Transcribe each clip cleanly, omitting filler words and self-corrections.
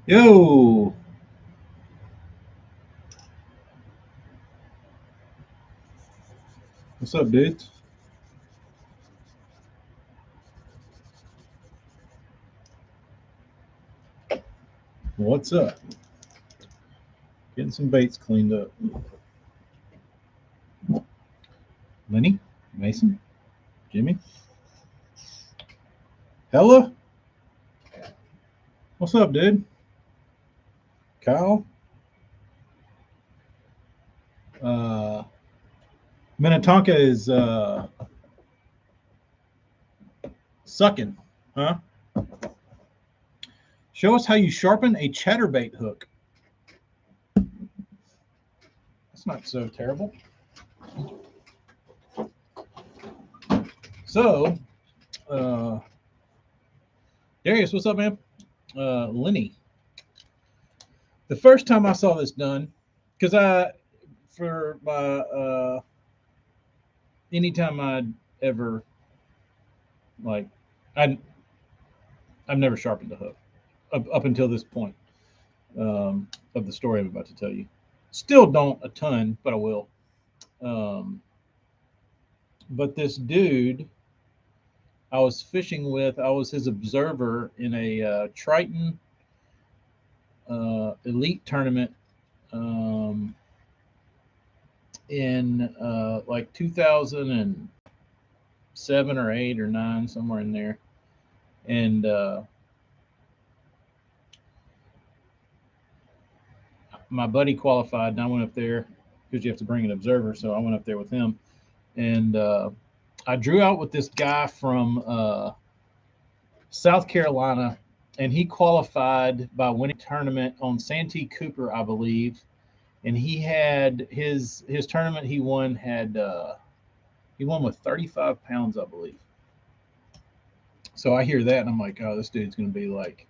Yo, what's up, dudes? What's up? Getting some baits cleaned up. Lenny, Mason, Jimmy, Hella, what's up, dude? Kyle, uh, Minnetonka is sucking, huh? Show us how you sharpen a chatterbait hook. That's not so terrible. So, uh, Darius, what's up, man? Lenny, the first time I saw this done, because for my, anytime I'd ever, like, I, I've never sharpened a hook up until this point of the story I'm about to tell you. Still don't a ton, but I will. Um, but this dude I was fishing with, I was his observer in a Triton elite tournament in like 2007 or 8 or 9, somewhere in there. And my buddy qualified, and I went up there because you have to bring an observer. So I went up there with him, and I drew out with this guy from South Carolina, and he qualified by winning a tournament on Santee Cooper, I believe. And he had his tournament he won had he won with 35 pounds, I believe. So I hear that and I'm like, oh, this dude's gonna be like,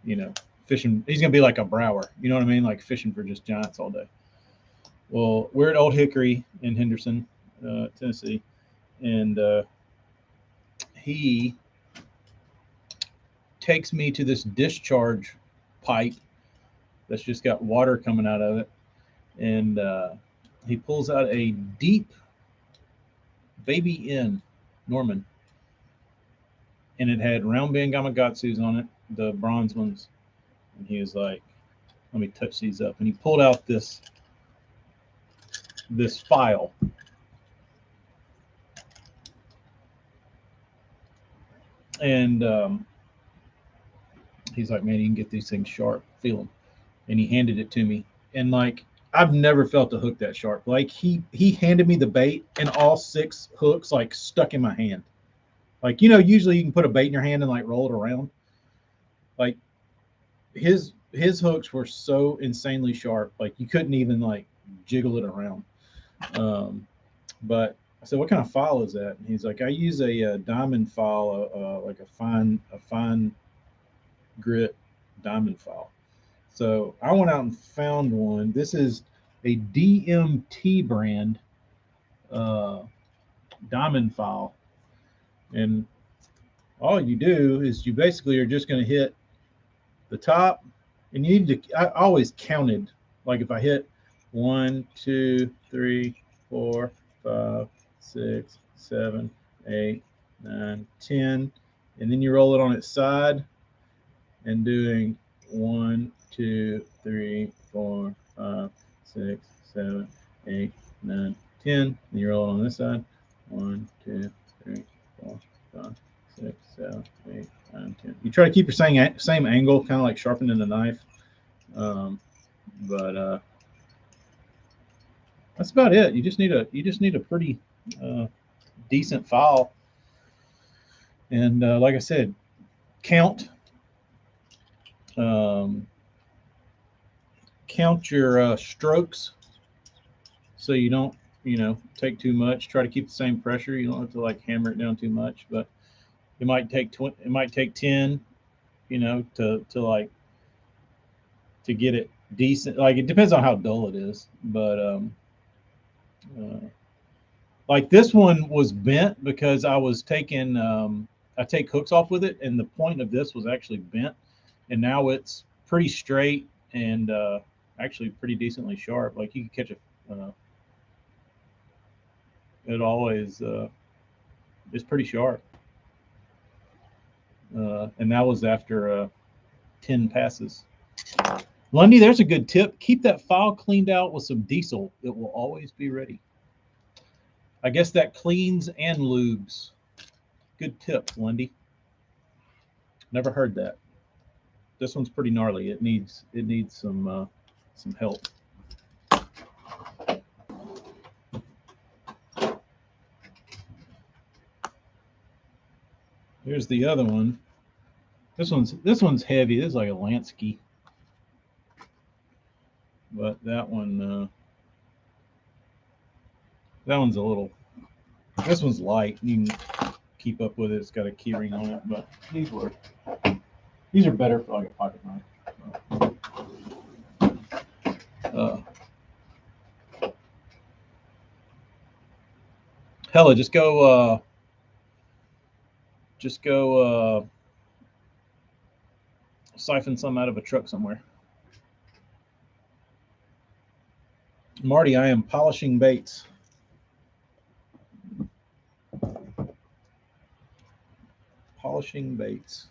you know, fishing. He's gonna be like a Brower, you know what I mean? Like fishing for just giants all day. Well, we're at Old Hickory in Henderson, Tennessee, and he takes me to this discharge pipe that's just got water coming out of it, and he pulls out a deep baby in Norman, and it had round band Gamakatsus on it, the bronze ones. And he was like, "Let me touch these up," and he pulled out this file, and he's like, "Man, you can get these things sharp. Feel them." And he handed it to me, and like I've never felt a hook that sharp. Like he handed me the bait, and all six hooks like stuck in my hand. Like usually you can put a bait in your hand and like roll it around. Like his hooks were so insanely sharp, like you couldn't even like jiggle it around. But I said, "What kind of file is that?" And he's like, "I use a diamond file, like a fine grit diamond file." So I went out and found one. This is a DMT brand uh, diamond file, and all you do is you basically are just going to hit the top, and you need to. I always counted, like if I hit 1, 2, 3, 4, 5, 6, 7, 8, 9, 10, and then you roll it on its side and doing 1, 2, 3, 4, 5, 6, 7, 8, 9, 10. And you roll it on this side. 1, 2, 3, 4, 5, 6, 7, 8, 9, 10. You try to keep your same angle, kind of like sharpening the knife. Um, but that's about it. You just need a pretty uh, decent file, and like I said, count um, count your strokes so you don't take too much. Try to keep the same pressure. You don't have to like hammer it down too much, but it might take 10, to like to get it decent. Like it depends on how dull it is, but uh, like this one was bent because I take hooks off with it, and the point of this was actually bent, and now it's pretty straight and actually pretty decently sharp. Like you could catch it always is pretty sharp. And that was after 10 passes. Lundy, there's a good tip. Keep that file cleaned out with some diesel. It will always be ready. I guess that cleans and lubes. Good tip, Lundy. Never heard that. This one's pretty gnarly. It needs some help. Here's the other one. This one's heavy. This is like a Lansky. But that one's a little. This one's light. You can keep up with it. It's got a key ring on it. But these are better for like a pocket knife. Hella, just go siphon some out of a truck somewhere. Marty, I am polishing baits. Polishing baits.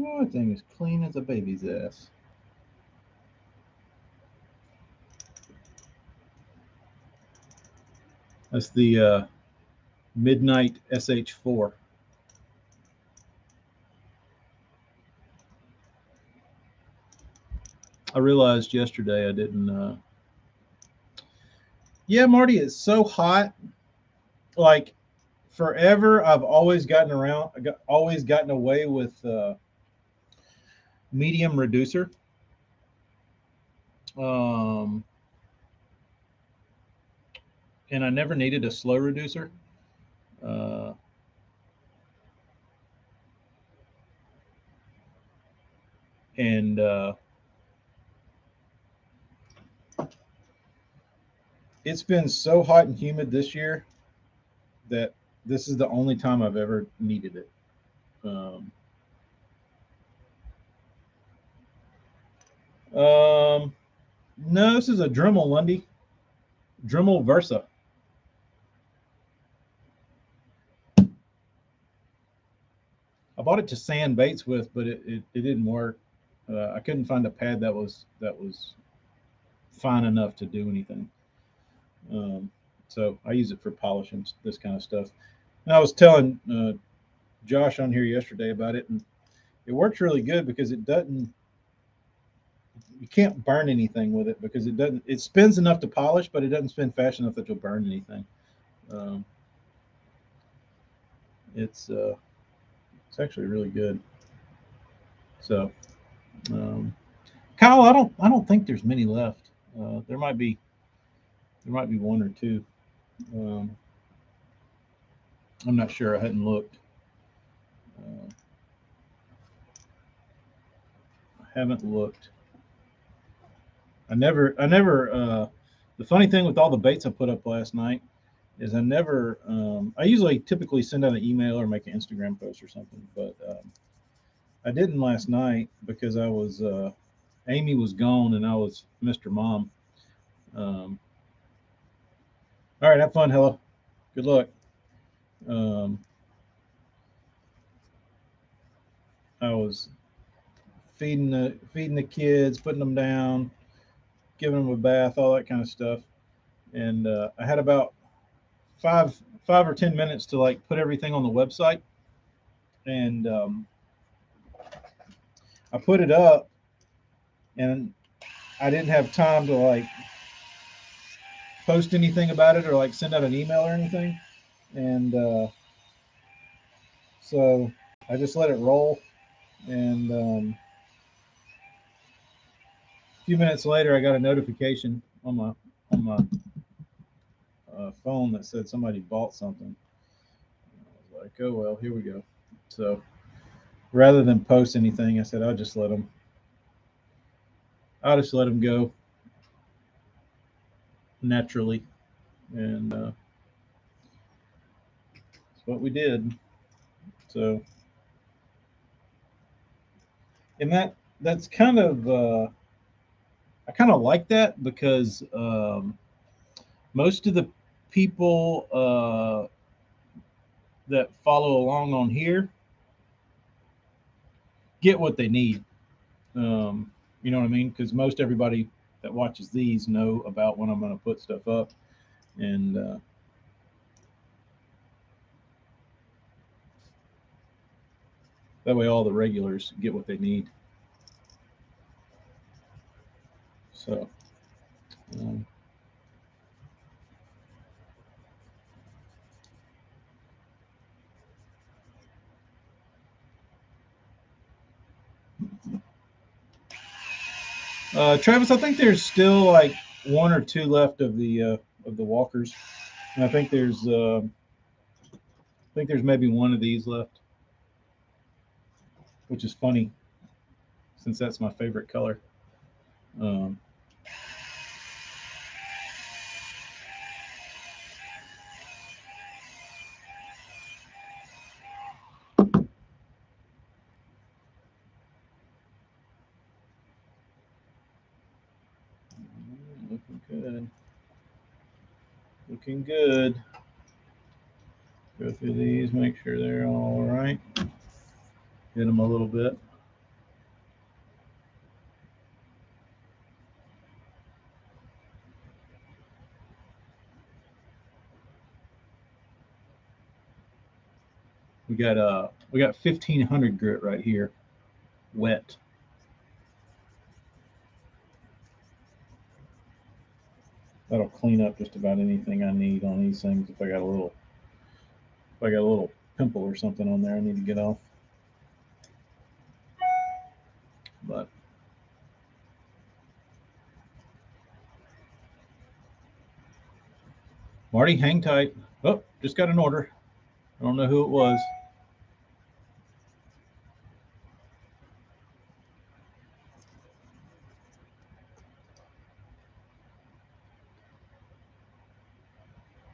Oh, that thing is clean as a baby's ass. That's the Midnight SH4. I realized yesterday I didn't. Yeah, Marty, it's so hot. Like forever, I've always gotten away with medium reducer. And I never needed a slow reducer. And it's been so hot and humid this year that this is the only time I've ever needed it. No, this is a Dremel Lundy. Dremel Versa. I bought it to sand baits with, but it didn't work. I couldn't find a pad that was fine enough to do anything. So I use it for polishing this kind of stuff. And I was telling Josh on here yesterday about it, and it works really good because it doesn't. You can't burn anything with it because it doesn't. It spins enough to polish, but it doesn't spin fast enough that you'll burn anything. It's actually really good. So, Kyle, I don't think there's many left. There might be one or two. I'm not sure. I hadn't looked. I haven't looked. I never. The funny thing with all the baits I put up last night is I never. I usually typically send out an email or make an Instagram post or something, but I didn't last night because I was. Amy was gone and I was Mr. Mom. All right, have fun, Hella. Good luck. I was feeding the kids, putting them down, giving them a bath, all that kind of stuff. And I had about five or 10 minutes to like put everything on the website, and I put it up, and I didn't have time to like post anything about it or like send out an email or anything, and so I just let it roll, and A few minutes later, I got a notification on my phone that said somebody bought something. I was like, oh well, here we go. So rather than post anything, I said I'll just let them go naturally, and that's what we did. So, and that's kind of I kind of like that because most of the people that follow along on here get what they need. You know what I mean? Because most everybody that watches these know about when I'm going to put stuff up, and that way all the regulars get what they need. So. Um, Travis, I think there's still like one or two left of the walkers, and I think there's maybe one of these left, which is funny since that's my favorite color. Um, Looking good. Looking good. Go through these, make sure they're all right. Hit them a little bit. We got 1500 grit right here, wet. That'll clean up just about anything I need on these things. If I got a little pimple or something on there, I need to get off. But Marty, hang tight. Oh, just got an order. I don't know who it was.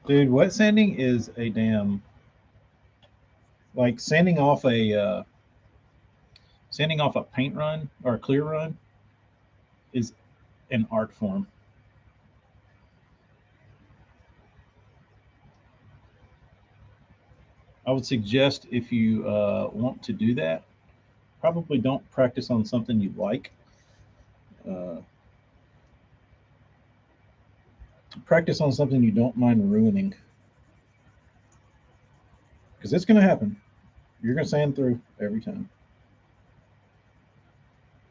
Dude, wet sanding is a damn like sanding off a paint run or a clear run is an art form. I would suggest if you want to do that, probably don't practice on something you like. Uh, Practice on something you don't mind ruining, because it's going to happen. You're going to sand through every time.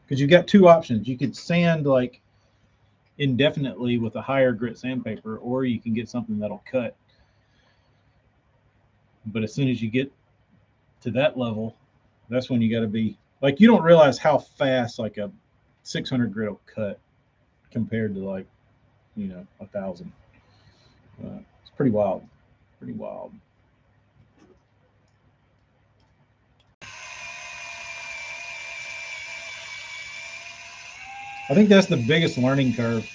Because you've got two options. You could sand like indefinitely with a higher grit sandpaper, or you can get something that'll cut. But as soon as you get to that level, that's when you got to be like, you don't realize how fast like a 600 grit will cut compared to like, 1,000. It's pretty wild. Pretty wild. I think that's the biggest learning curve.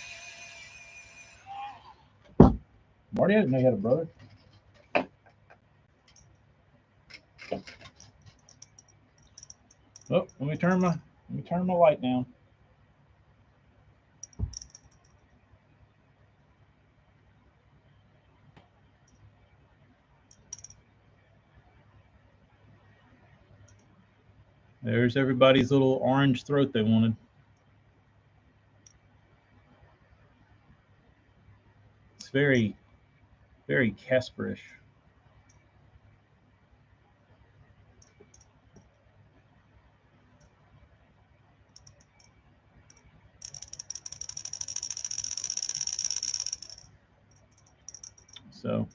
Marty, I didn't know you had a brother. Oh, let me turn my light down. There's everybody's little orange throat they wanted. It's very, very Casperish. So,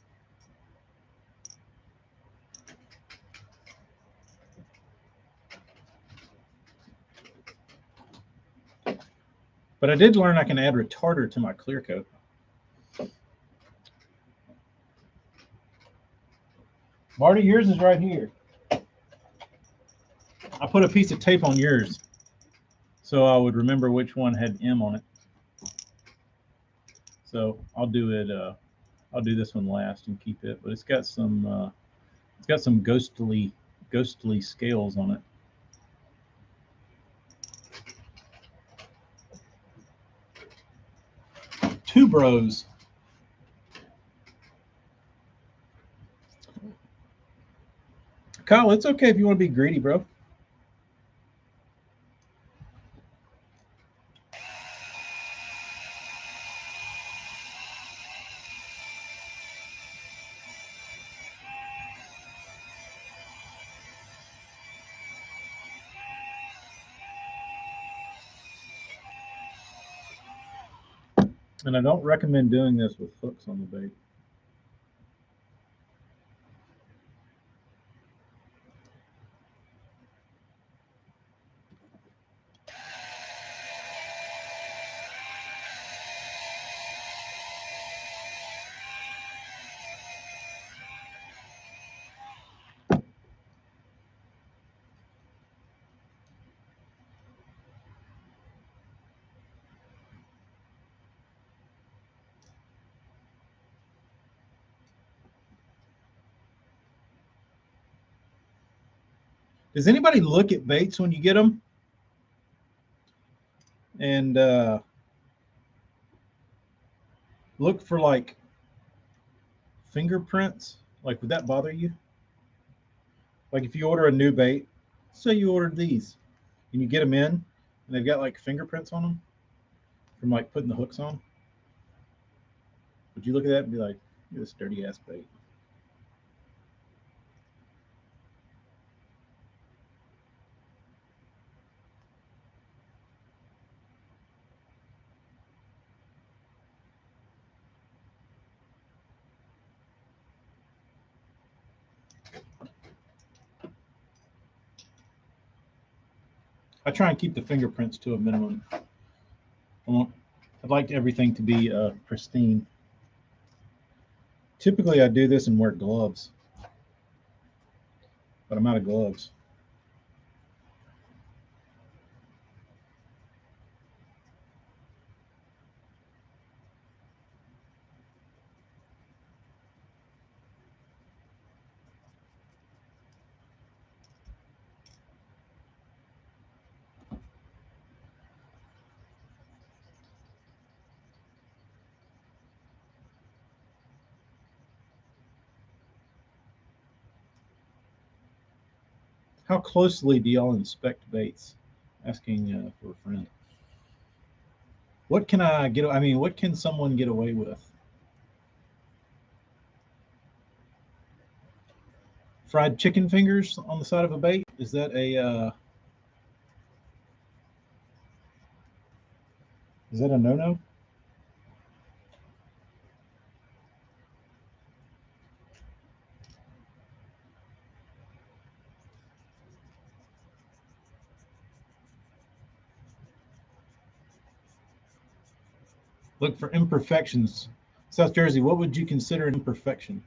But I did learn I can add retarder to my clear coat. Marty, yours is right here. I put a piece of tape on yours so I would remember which one had M on it. So I'll do it. I'll do this one last and keep it. But it's got some ghostly scales on it. Two bros. Kyle, it's okay if you want to be greedy, bro. And I don't recommend doing this with hooks on the bait. Does anybody look at baits when you get them? And look for like fingerprints? Like, would that bother you? Like if you order a new bait, say you ordered these, and you get them in, and they've got like fingerprints on them from like putting the hooks on. Would you look at that and be like, this dirty ass bait? I try and keep the fingerprints to a minimum. I'd like everything to be pristine. Typically, I do this and wear gloves, but I'm out of gloves. How closely do y'all inspect baits? Asking for a friend. What can I get? I mean, what can someone get away with? Fried chicken fingers on the side of a bait? Is that a no-no? Look for imperfections. South Jersey, what would you consider an imperfection?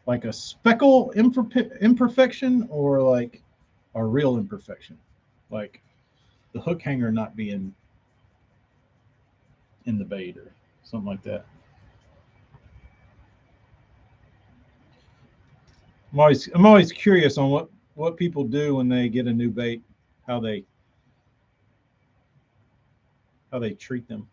Like a speckle imperfection or like a real imperfection? Like the hook hanger not being in the bait or something like that. I'm always curious on what people do when they get a new bait, how they treat them.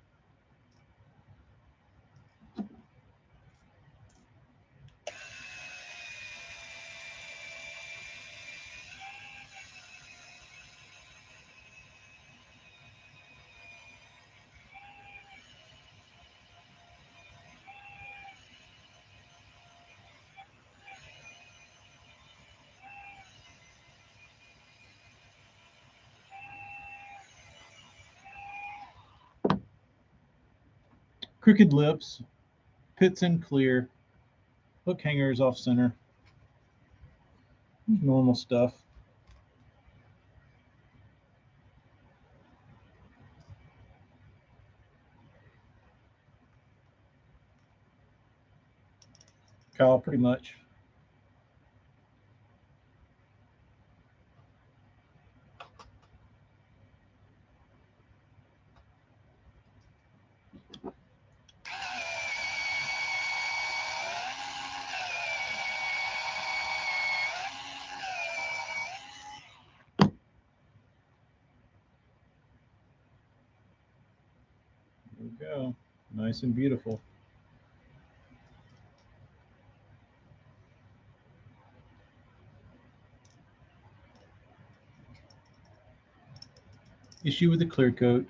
Crooked lips, pits and clear, Hook hanger is off center. Normal stuff. Kyle, pretty much. There we go. Nice and beautiful. Issue with the clear coat.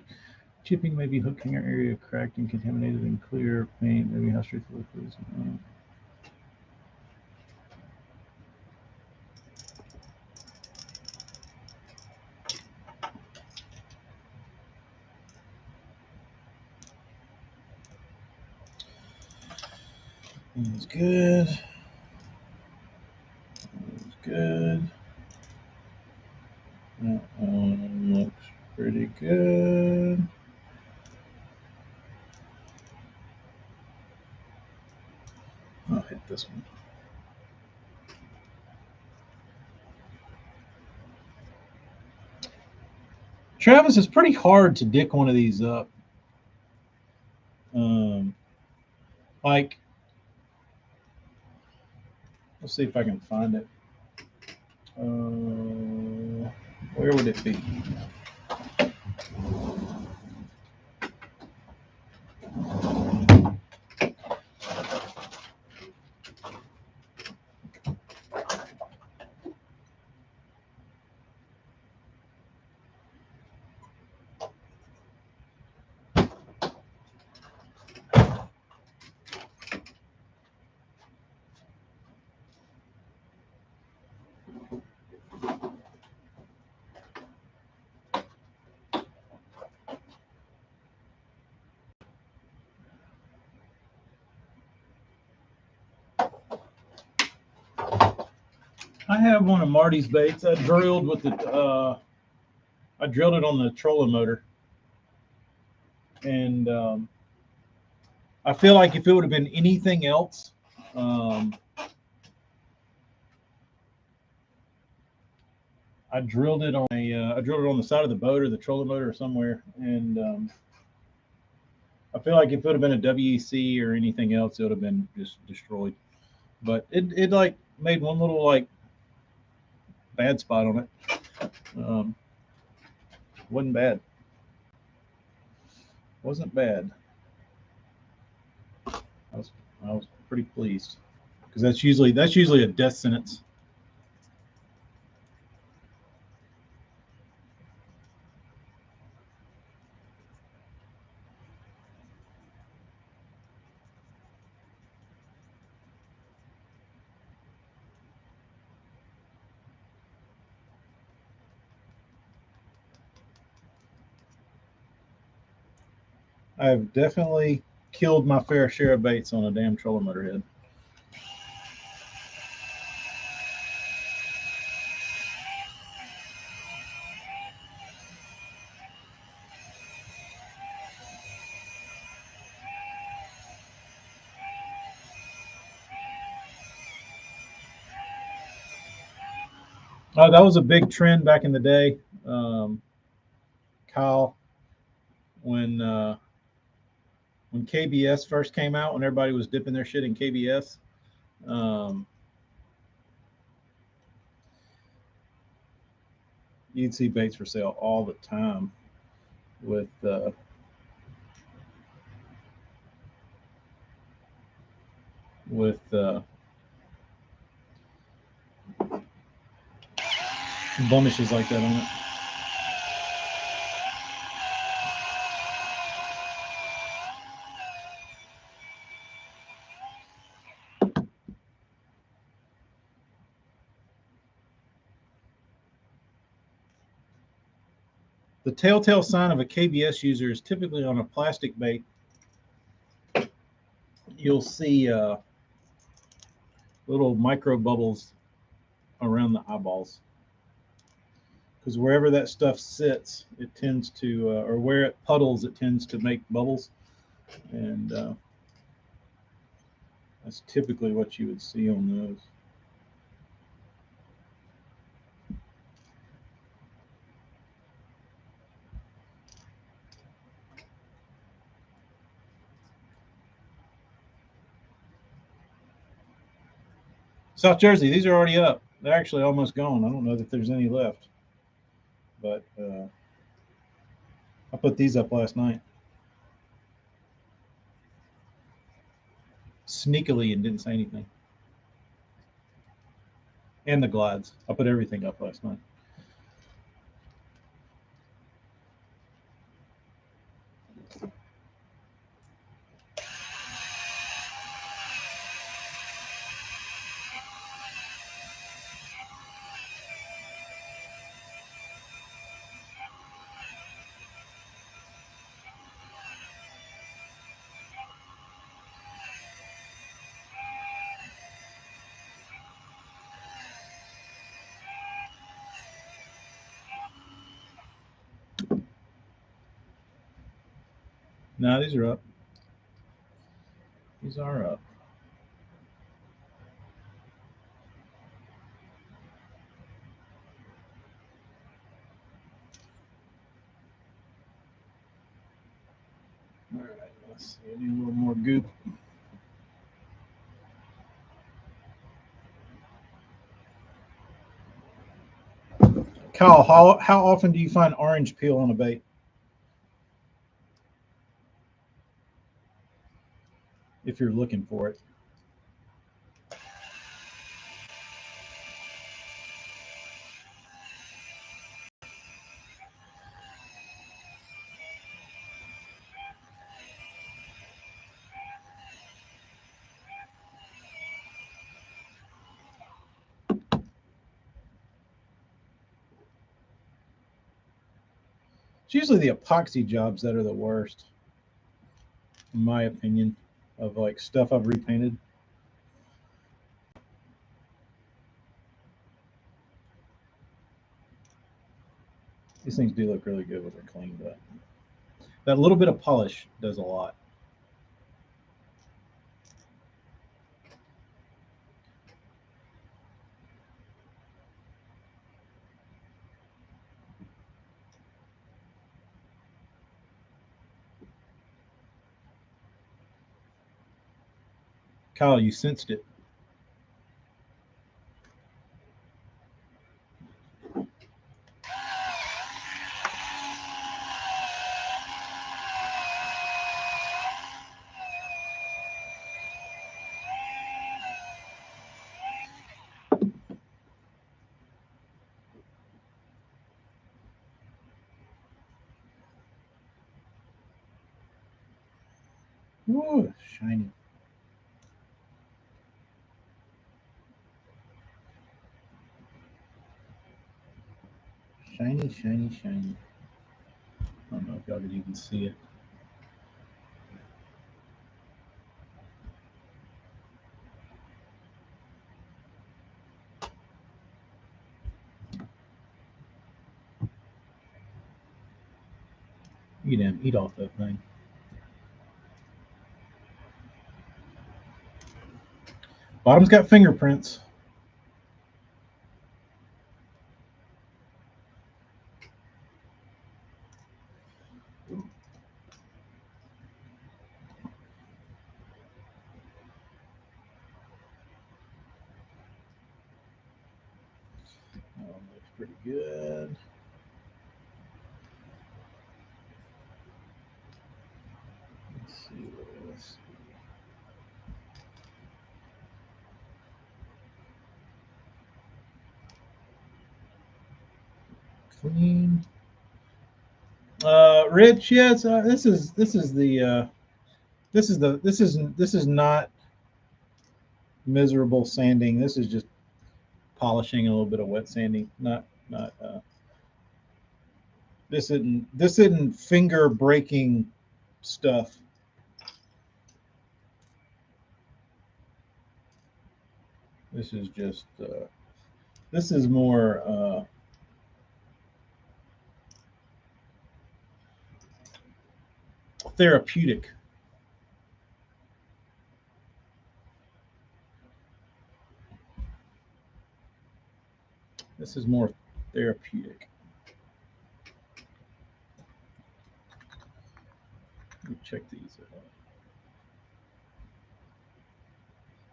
Chipping may be hook hanger area cracked and contaminated in clear paint. Maybe how straightforward it is. That's good. That's good. That one looks pretty good. I'll hit this one. Travis, it's pretty hard to dick one of these up. Like, let's see if I can find it. Where would it be? I have one of Marty's baits. I drilled with the I drilled it on the trolling motor, and I feel like if it would have been anything else, I drilled it on I drilled it on the side of the boat or the trolling motor or somewhere, and I feel like if it would have been a WEC or anything else, it would have been just destroyed. But it like made one little like bad spot on it. Wasn't bad. Wasn't bad. I was pretty pleased because that's usually a death sentence. I have definitely killed my fair share of baits on a damn trolling motor head. Oh, that was a big trend back in the day, Kyle, when KBS first came out, when everybody was dipping their shit in KBS. You'd see baits for sale all the time with blemishes like that on it. The telltale sign of a KBS user is typically on a plastic bait. You'll see little micro bubbles around the eyeballs. Because wherever that stuff sits, it tends to, or where it puddles, it tends to make bubbles. And that's typically what you would see on those. South Jersey, these are already up. They're actually almost gone. I don't know that there's any left. But I put these up last night. Sneakily and didn't say anything. And the glides. I put everything up last night. No, these are up. These are up. All right, let's see. I need a little more goop. Kyle, how often do you find orange peel on a bait? If you're looking for it. It's usually the epoxy jobs that are the worst, in my opinion, of like stuff I've repainted. These things do look really good when they're cleaned up. That little bit of polish does a lot. Kyle, you sensed it. Ooh, shiny. Shiny, shiny, shiny. I don't know if y'all could even see it. Eat off that thing. Bottom's got fingerprints. Oh, looks pretty good. Let's see what else. Clean. Rich, yes. This is the this is not miserable sanding. This is just polishing, a little bit of wet sanding. Not this isn't finger breaking stuff. This is just, this is more therapeutic. This is more therapeutic. Let me check these out.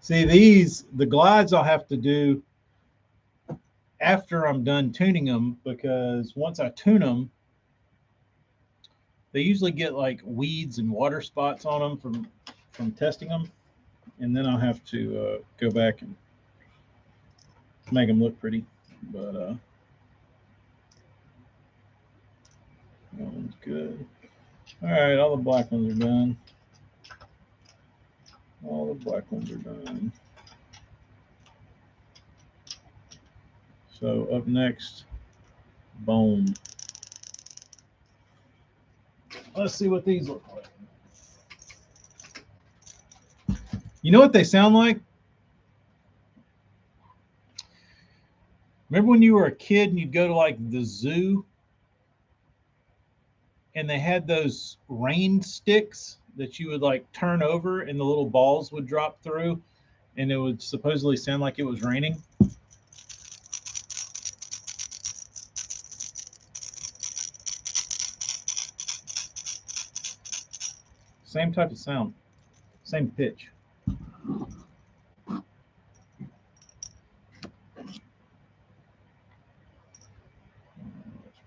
See, these, the glides I'll have to do after I'm done tuning them, because once I tune them, they usually get like weeds and water spots on them from testing them, and then I'll have to go back and make them look pretty. But that one's good. All right, all the black ones are done. All the black ones are done. So up next, bone. Let's see what these look like. You know what they sound like? Remember when you were a kid and you'd go to like the zoo and they had those rain sticks that you would like turn over and the little balls would drop through and it would supposedly sound like it was raining? Same type of sound, same pitch. That's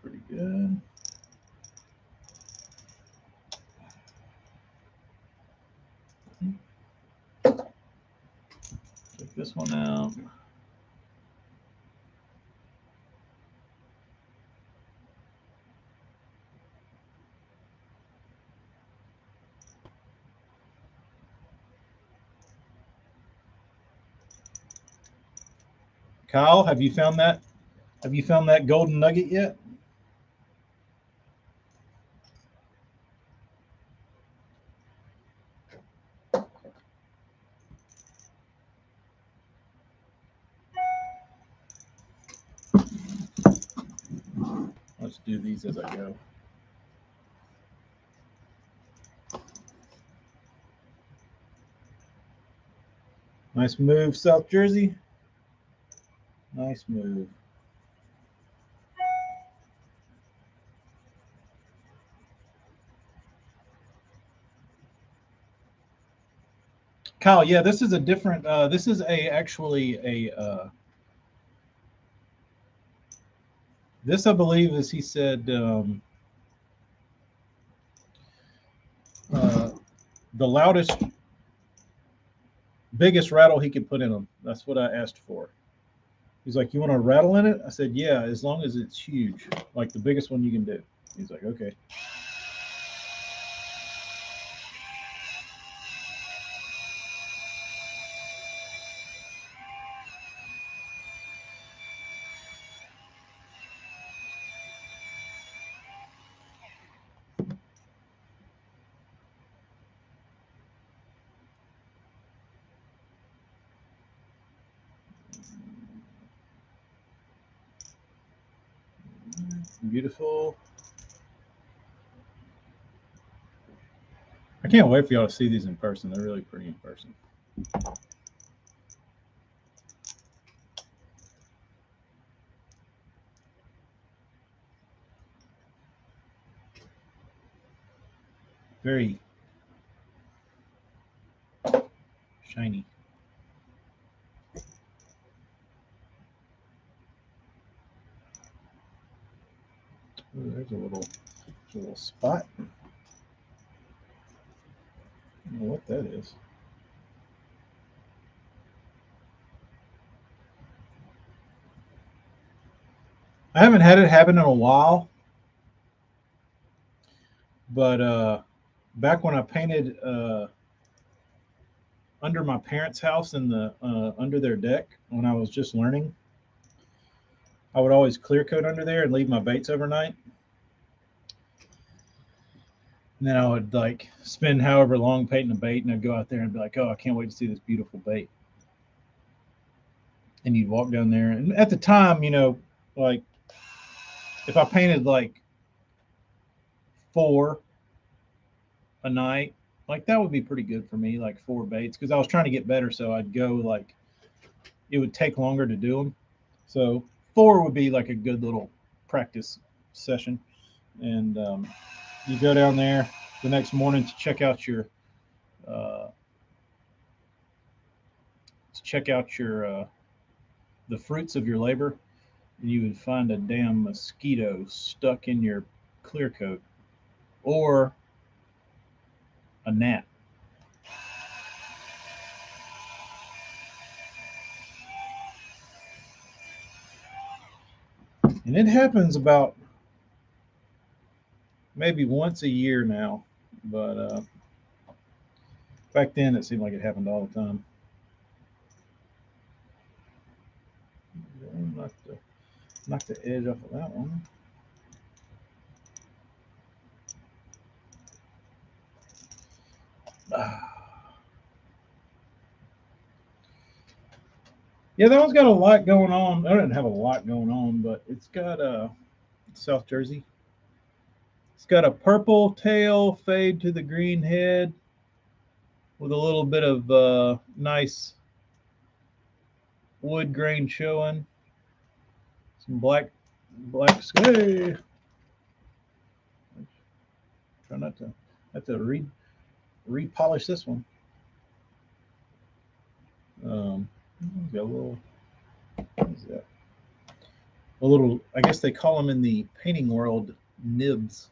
pretty good. Take this one out. Kyle, have you found that? Have you found that golden nugget yet? Let's do these as I go. Nice move, South Jersey. Nice move. Kyle, yeah, this is a different. This is actually a. This I believe, as he said, the loudest, biggest rattle he could put in them. That's what I asked for. He's like, "You want a rattle in it?" I said, "Yeah, as long as it's huge, like the biggest one you can do." He's like, "Okay." Beautiful. I can't wait for y'all to see these in person. They're really pretty in person. Very shiny. Ooh, there's a little spot. I don't know what that is. I haven't had it happen in a while, but back when I painted under my parents' house in the under their deck when I was just learning, I would always clear coat under there and leave my baits overnight. And then I would like spend however long painting a bait, and I'd go out there and be like, "Oh, I can't wait to see this beautiful bait." and you'd walk down there. And at the time, you know, like if I painted like 4 a night, like that would be pretty good for me, like 4 baits, because I was trying to get better. So I'd go like it would take longer to do them. So 4 would be like a good little practice session. And you go down there the next morning uh, to check out your the fruits of your labor, and you would find a damn mosquito stuck in your clear coat or a gnat. And it happens about maybe once a year now, but back then it seemed like it happened all the time. Knock the edge off of that one. Yeah, that one's got a lot going on. I didn't have a lot going on, but it's got South Jersey. It's got a purple tail fade to the green head with a little bit of nice wood grain showing. Some black. Hey, try not to have to repolish this one. Got a little. What is that? A little. I guess they call them in the painting world nibs.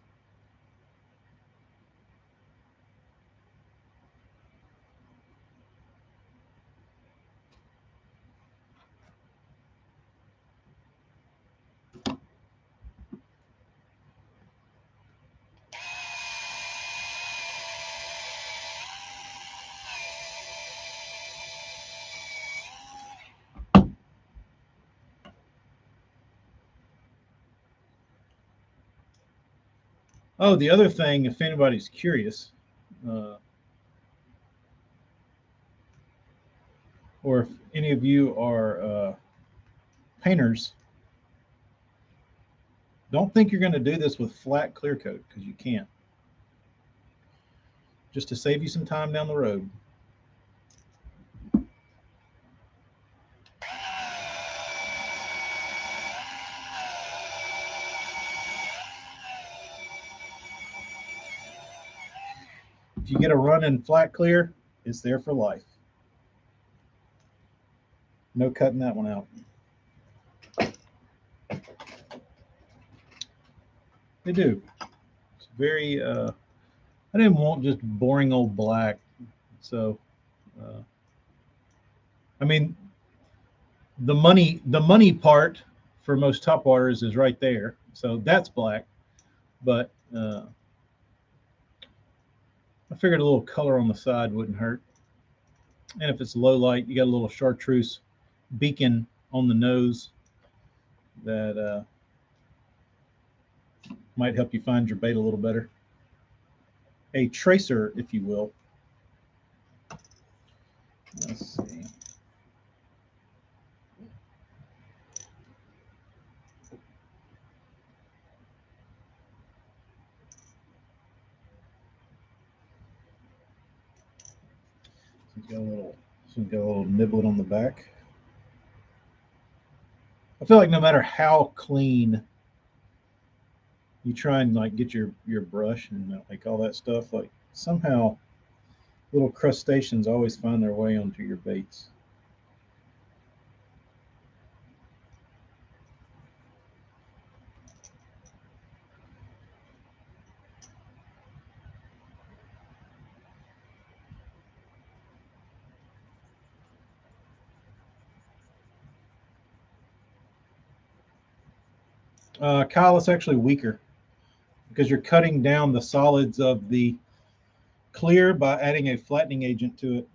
Oh, the other thing, if anybody's curious, uh, or if any of you are painters, don't think you're going to do this with flat clear coat because you can't. Just to save you some time down the road. If you get a run in flat clear, it's there for life. No cutting that one out. They do. It's very. I didn't want just boring old black. So, uh, I mean, the money part for most top waters is right there. So that's black. But I figured a little color on the side wouldn't hurt. And if it's low light, you got a little chartreuse beacon on the nose that might help you find your bait a little better. A tracer, if you will. Let's see. Got a little niblet on the back. I feel like no matter how clean you try and like get your brush and like all that stuff, like somehow little crustaceans always find their way onto your baits. Kyle, it's actually weaker because you're cutting down the solids of the clear by adding a flattening agent to it.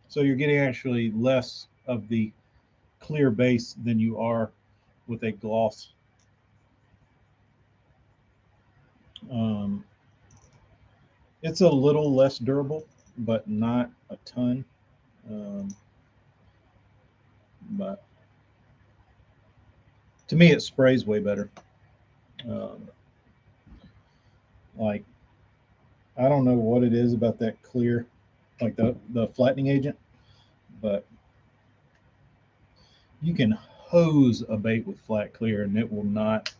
So you're getting actually less of the clear base than you are with a gloss. Um, it's a little less durable, but not a ton. But To me, it sprays way better. Like, I don't know what it is about that clear, like the flattening agent, but you can hose a bait with flat clear and it will not,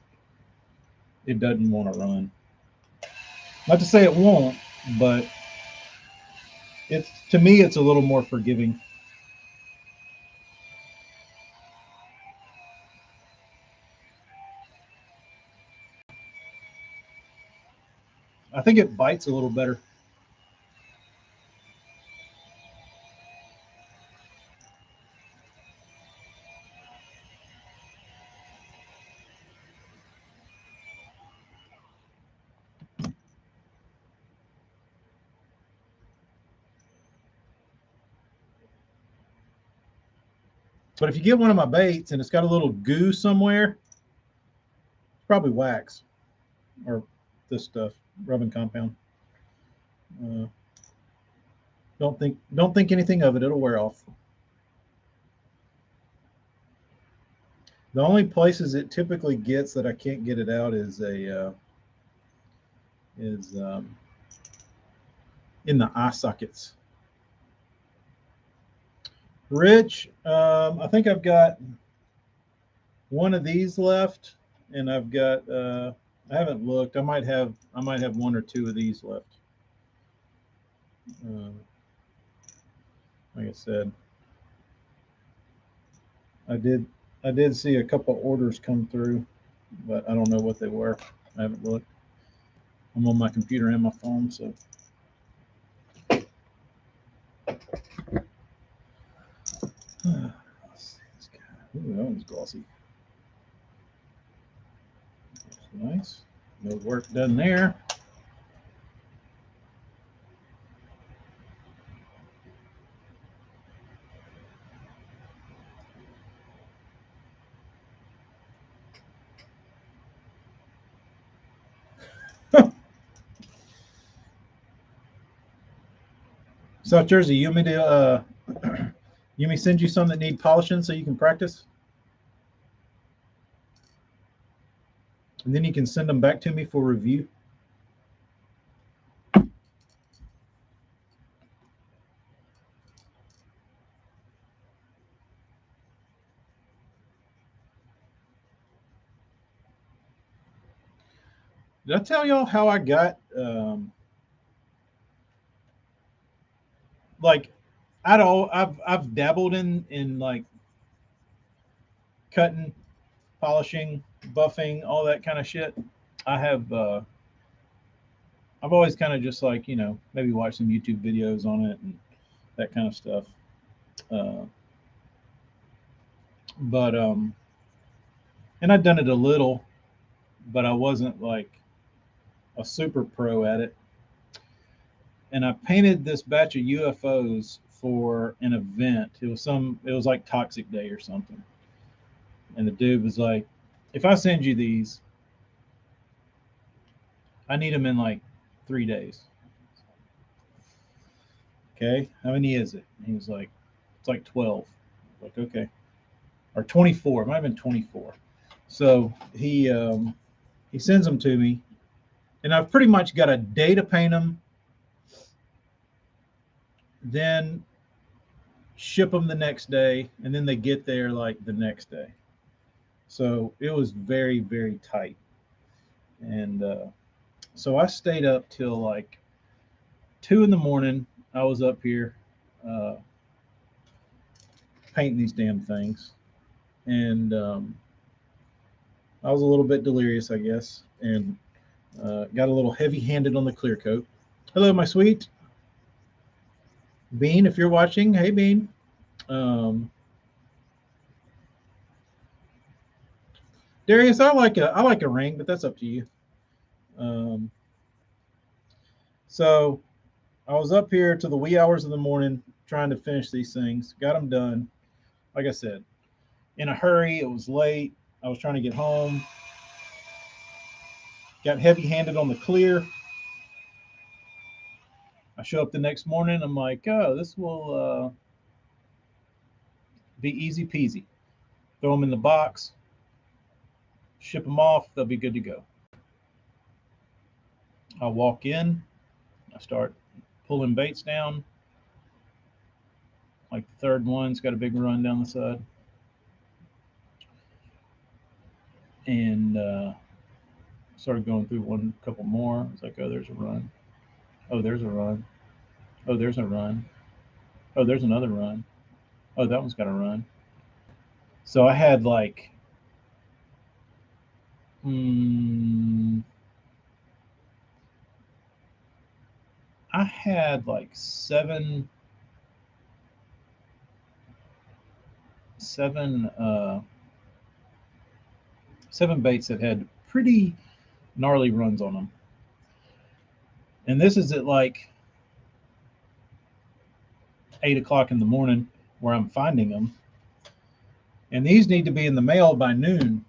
it doesn't want to run. Not to say it won't, but it's, to me, it's a little more forgiving. I think it bites a little better. But if you get one of my baits and it's got a little goo somewhere, it's probably wax or this stuff, rubbing compound. Uh, don't think anything of it. It'll wear off. The only places it typically gets that I can't get it out is in the eye sockets. Rich, I think I've got one of these left, and I've got I haven't looked. I might have one or two of these left. Uh, like I said, I did I did see a couple orders come through, but I don't know what they were. I haven't looked. I'm on my computer and my phone, so. Let's see this guy. Ooh, that one's glossy. That's nice. No work done there. South Jersey, you want me to you want me to send you some that need polishing so you can practice? And then you can send them back to me for review. Did I tell y'all how I got like I've dabbled in like cutting, polishing, buffing, all that kind of shit. I have I've always kind of just like, maybe watch some YouTube videos on it and that kind of stuff. Uh, but and I'd done it a little, but I wasn't like a super pro at it. And I painted this batch of UFOs for an event. It was like Toxic Day or something. And the dude was like, if I send you these, I need them in like 3 days. Okay, how many is it? And he was like, it's like 12. Like, okay, or 24. It might have been 24. So he sends them to me, and I've pretty much got a day to paint them, then ship them the next day, and then they get there like the next day. So it was very, very tight. And so I stayed up till like 2 in the morning. I was up here uh, painting these damn things. And I was a little bit delirious, I guess, and got a little heavy handed on the clear coat. Hello, my sweet Bean, if you're watching. Hey, Bean. Um, Darius, I like a ring, but that's up to you. Um, so I was up here to the wee hours of the morning trying to finish these things. Got them done. Like I said, in a hurry. It was late. I was trying to get home. Got heavy handed on the clear. I show up the next morning. I'm like, oh, this will be easy peasy. Throw them in the box. ship them off, they'll be good to go. I walk in, I start pulling baits down. Like the third one's got a big run down the side. And started going through one couple more. I was like, oh, there's a run. Oh, there's a run. Oh, there's a run. Oh, there's another run. Oh, that one's got a run. So I had like I had like seven baits that had pretty gnarly runs on them. And this is at like 8 o'clock in the morning where I'm finding them. And these need to be in the mail by noon.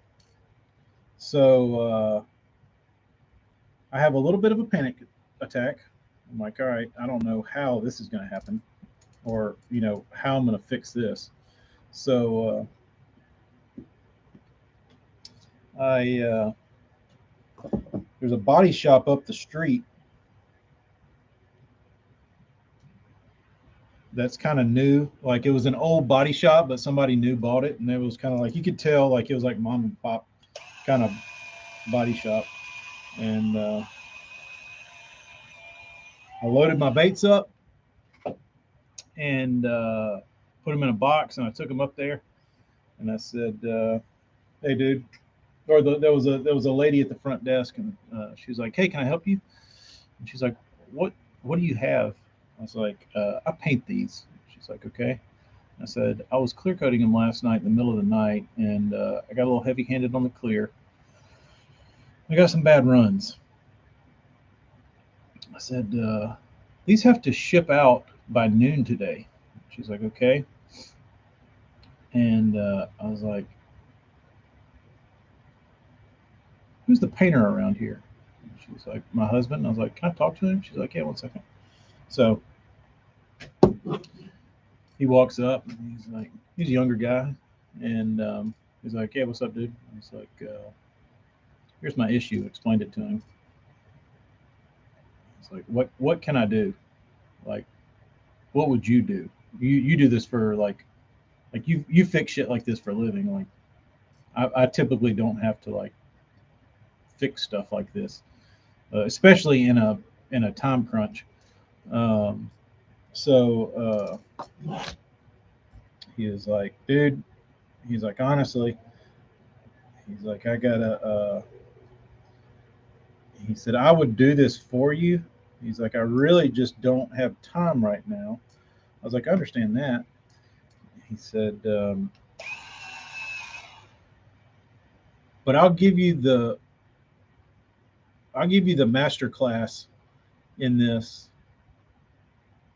So I have a little bit of a panic attack. I'm like, all right, I don't know how this is going to happen, or how I'm going to fix this. So there's a body shop up the street that's kind of new. Like, it was an old body shop, but somebody new bought it, and it was kind of like, you could tell like it was like mom and pop kind of body shop. And I loaded my baits up and put them in a box, and I took them up there, and I said, "Hey, dude," or there was a lady at the front desk, and she was like, "Hey, can I help you?" And she's like, "What do you have?" I was like, "I paint these." She's like, "Okay." I said, "I was clear coating them last night in the middle of the night, and I got a little heavy handed on the clear. I got some bad runs." I said, "These have to ship out by noon today." She's like, "Okay." And I was like, "Who's the painter around here?" She's like, "My husband." I was like, "Can I talk to him?" She's like, "Yeah, 1 second." So he walks up, and he's like, he's a younger guy, and he's like, "Yeah, what's up, dude?" I was like, "Here's my issue." Explained it to him. It's like, what can I do? Like, what would you do? You do this for like you fix shit like this for a living. Like, I typically don't have to like fix stuff like this, especially in a time crunch. Um, so he was like, "Dude," he's like, "Honestly," he's like, "I gotta." He said, "I would do this for you." He's like, "I really just don't have time right now." I was like, "I understand that." He said, "But I'll give you the master class in this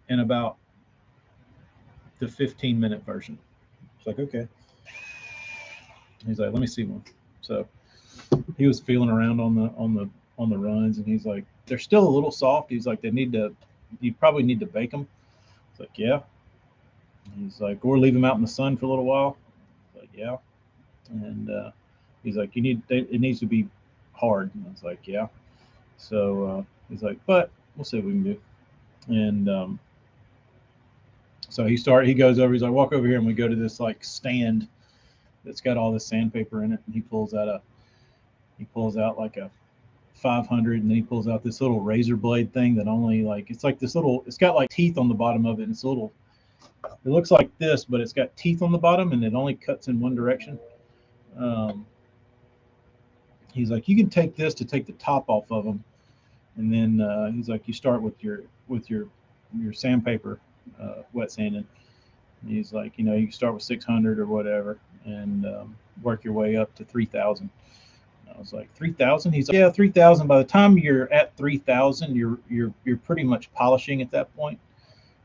in about the 15-minute version." It's like, okay. He's like, "Let me see one." So he was feeling around on the runs, and he's like, "They're still a little soft." He's like, you probably need to bake them." It's like, "Yeah." He's like, "Or leave them out in the sun for a little while." Like, "Yeah." And he's like, it needs to be hard." And I was like, "Yeah." So he's like, "But we'll see what we can do." And so he goes over, he's like, "Walk over here," and we go to this like stand that's got all this sandpaper in it, and he pulls out like a 500, and then he pulls out this little razor blade thing that only like, it's like this little, it's got like teeth on the bottom of it, and it's a little, it looks like this, but it's got teeth on the bottom, and it only cuts in one direction. um, he's like, "You can take this to take the top off of them, and then he's like, you start with your sandpaper, wet sanding." And he's like, "You can start with 600 or whatever, and work your way up to 3,000." I was like, 3,000? He's like, "Yeah, 3,000. By the time you're at 3,000, you're pretty much polishing at that point."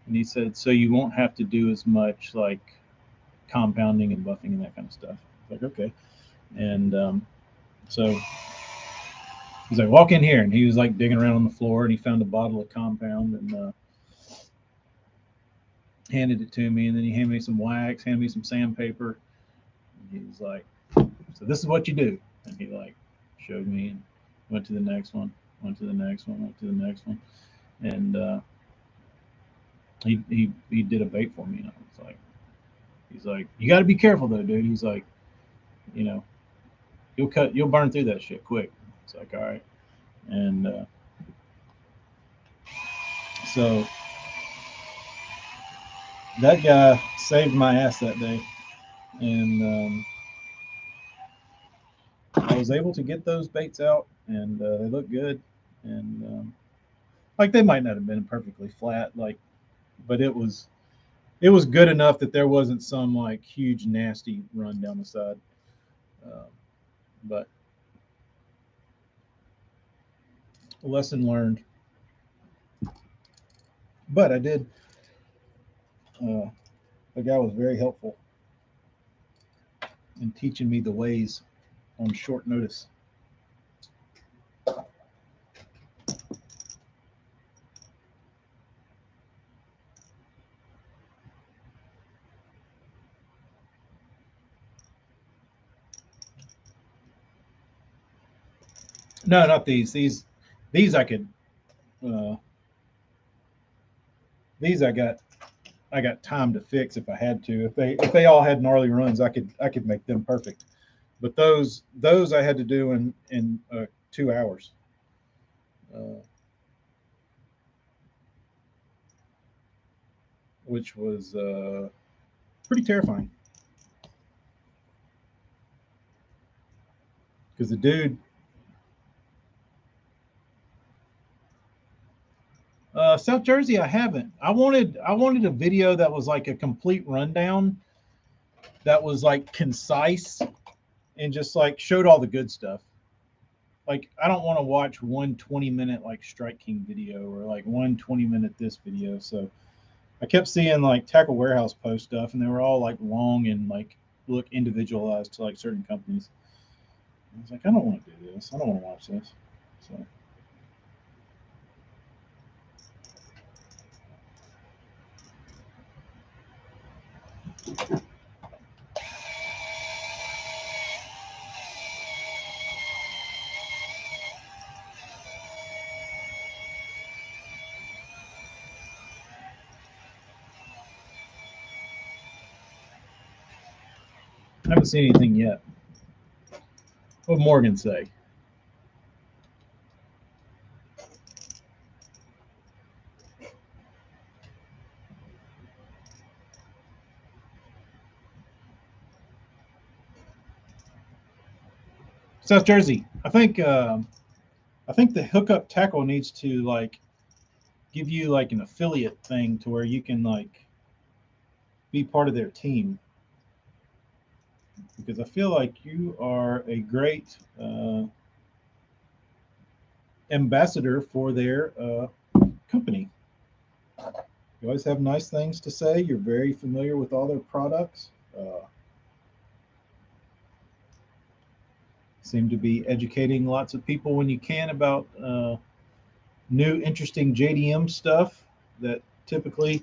And he said, "So you won't have to do as much like compounding and buffing and that kind of stuff." I was like, okay. And so he's like, "Walk in here," and he was like digging around on the floor, and he found a bottle of compound, and handed it to me. And then he handed me some wax, handed me some sandpaper. And he was like, "So this is what you do." And he like showed me and went to the next one, went to the next one, went to the next one, and he did a bait for me. And I was like, he's like, you got to be careful though, dude. He's like, you know, you'll burn through that shit quick. It's like, all right, and so that guy saved my ass that day, and I was able to get those baits out, and they look good, and like they might not have been perfectly flat, like, but it was good enough that there wasn't some like huge nasty run down the side. Um, but lesson learned. But I did. Uh, the guy was very helpful in teaching me the ways on short notice. No, not these. These I could. Uh, these I got time to fix if I had to. If they all had gnarly runs, I could make them perfect. But those I had to do in 2 hours, uh, which was pretty terrifying because the dude. South Jersey, I haven't. I wanted a video that was like a complete rundown, that was like concise and just like showed all the good stuff. Like I don't want to watch one 20-minute like Strike King video or like one 20-minute this video. So I kept seeing like Tackle Warehouse post stuff, and they were all like long and like look individualized to like certain companies. I was like, I don't want to do this. I don't want to watch this. So I haven't seen anything yet. What would Morgan say? South Jersey. I think the hookup tackle needs to like give you like an affiliate thing to where you can like be part of their team, because I feel like you are a great ambassador for their company. You always have nice things to say. You're very familiar with all their products. Seem to be educating lots of people when you can about new, interesting JDM stuff that typically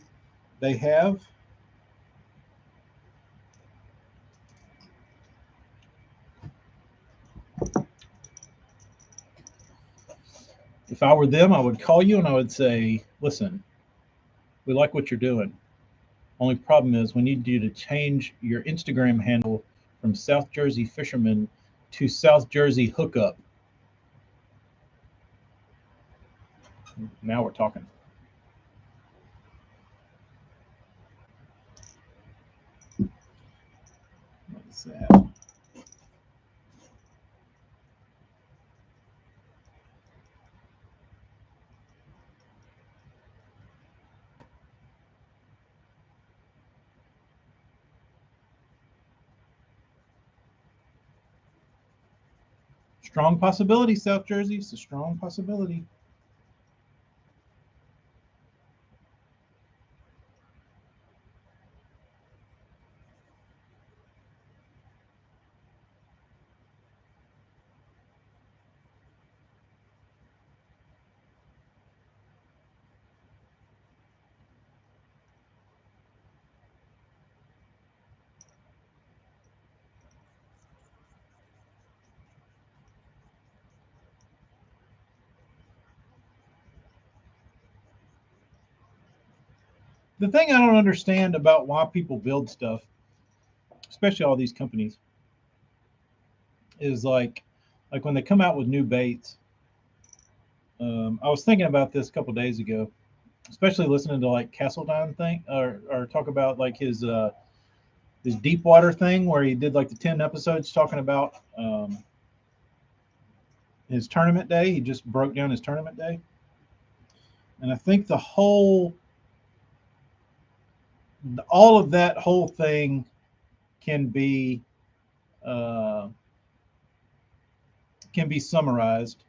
they have. If I were them, I would call you and I would say, listen, we like what you're doing. Only problem is we need you to change your Instagram handle from South Jersey Fisherman to South Jersey Hookup. Now we're talking. What's that? Strong possibility, South Jersey. It's a strong possibility. the thing I don't understand about why people build stuff, especially all these companies, is like when they come out with new baits. I was thinking about this a couple days ago, especially listening to like Castledine thing or talk about like his deep water thing where he did like the 10 episodes talking about his tournament day. He just broke down his tournament day, and I think all of that whole thing can be uh, summarized,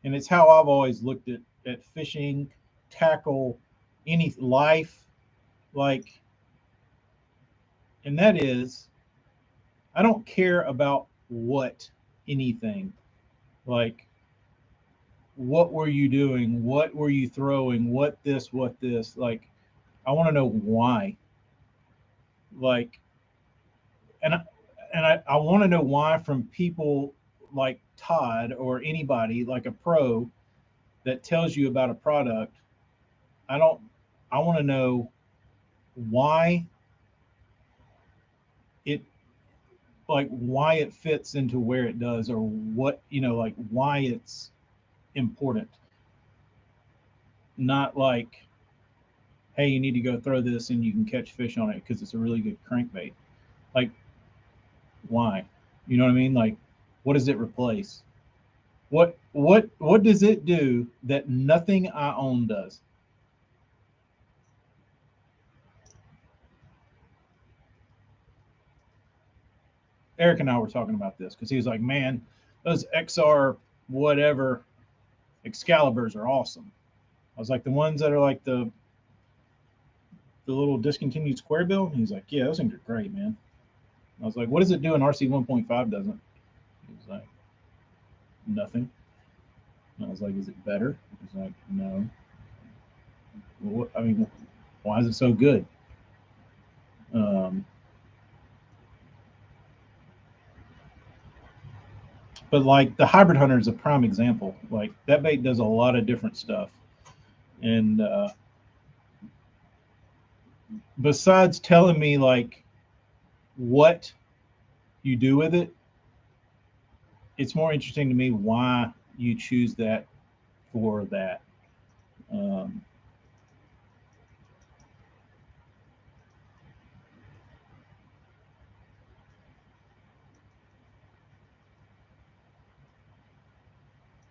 and it's how I've always looked at fishing, tackle, any life, like, and that is, I don't care about what anything, like, what were you doing, what were you throwing, what this, like, I want to know why, like, and I want to know why from people like Todd or anybody like a pro that tells you about a product. I don't. I want to know why it why it fits into where it does, or what, like why it's important. Not like, hey, you need to go throw this and you can catch fish on it because it's a really good crankbait. Like, why? You know what I mean? Like, what does it replace? What does it do that nothing I own does? Eric and I were talking about this because he was like, man, those XR whatever Excaliburs are awesome. I was like, the ones that are like the little discontinued square bill? He's like, yeah, those things are great, man. I was like, what does it do in RC 1.5 doesn't? He was like, nothing. And I was like, is it better? He's like, no. What, I mean, why is it so good? Um, but like the Hybrid Hunter is a prime example. Like that bait does a lot of different stuff. And besides telling me like what you do with it, it's more interesting to me why you choose that for that. Um,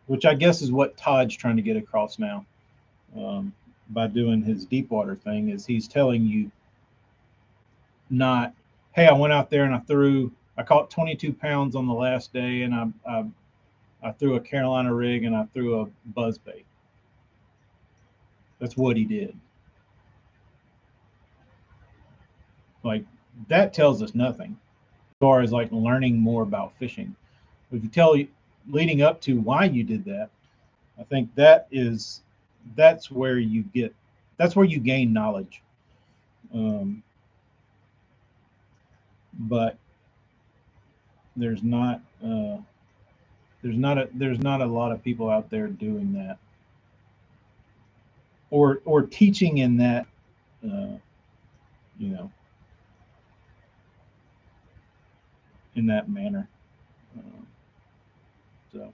which I guess is what Todd's trying to get across now, by doing his deep water thing, is he's telling you not, hey, I went out there and I caught 22 pounds on the last day, and I threw a Carolina rig and I threw a buzz bait. That's what he did. Like that tells us nothing as far as like learning more about fishing. If you tell leading up to why you did that, I think that's where you get that's where you gain knowledge. Um, but there's not there's not a lot of people out there doing that, or teaching in that uh, you know in that manner. Um, so,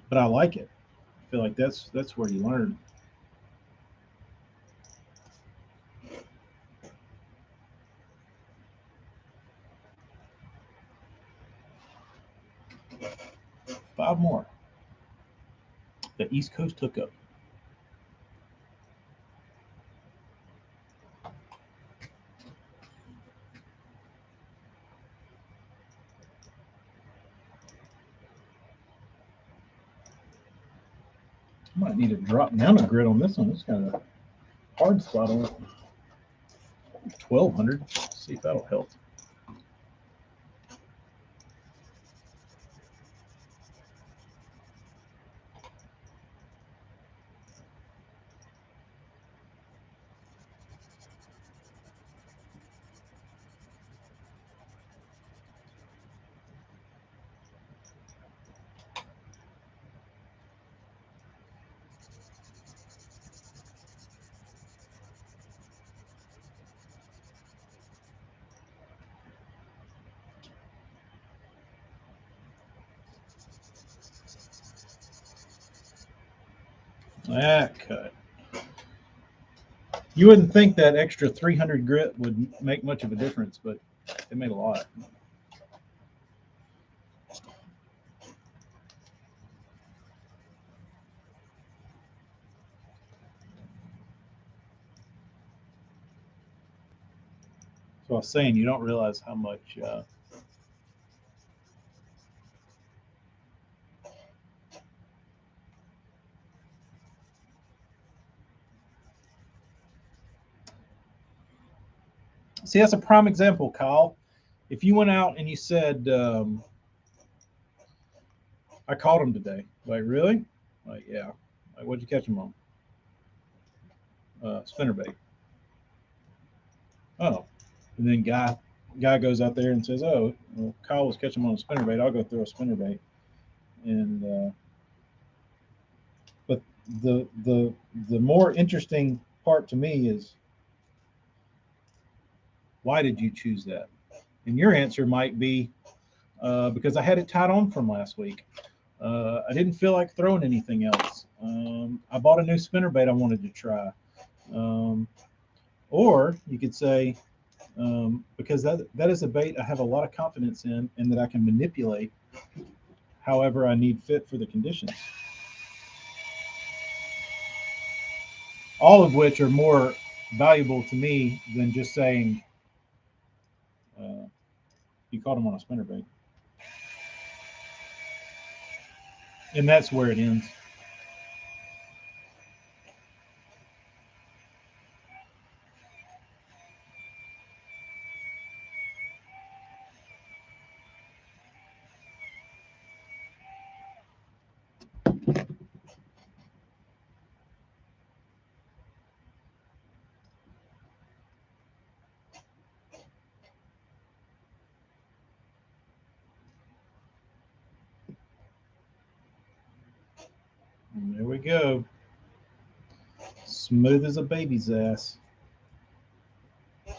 but I like it. I feel like that's where you learn. 5 more. The East Coast hookup. I might need to drop down a grid on this one. It's kind of a hard spot on it. 1200. See if that'll help. That cut. You wouldn't think that extra 300 grit would make much of a difference, but it made a lot. So I was saying, you don't realize how much. See, that's a prime example, Kyle. If you went out and you said, "I caught him today," like really? Like yeah. Like what'd you catch him on? Spinnerbait. Oh, and then guy goes out there and says, "Oh, well, Kyle was catching him on a spinnerbait. I'll go throw a spinnerbait." And but the more interesting part to me is why did you choose that? And your answer might be because I had it tied on from last week. I didn't feel like throwing anything else. I bought a new spinnerbait I wanted to try. Um, or you could say, because that is a bait I have a lot of confidence in and that I can manipulate however I need fit for the conditions. All of which are more valuable to me than just saying uh, you caught him on a spinnerbait. And that's where it ends. And there we go. Smooth as a baby's ass. I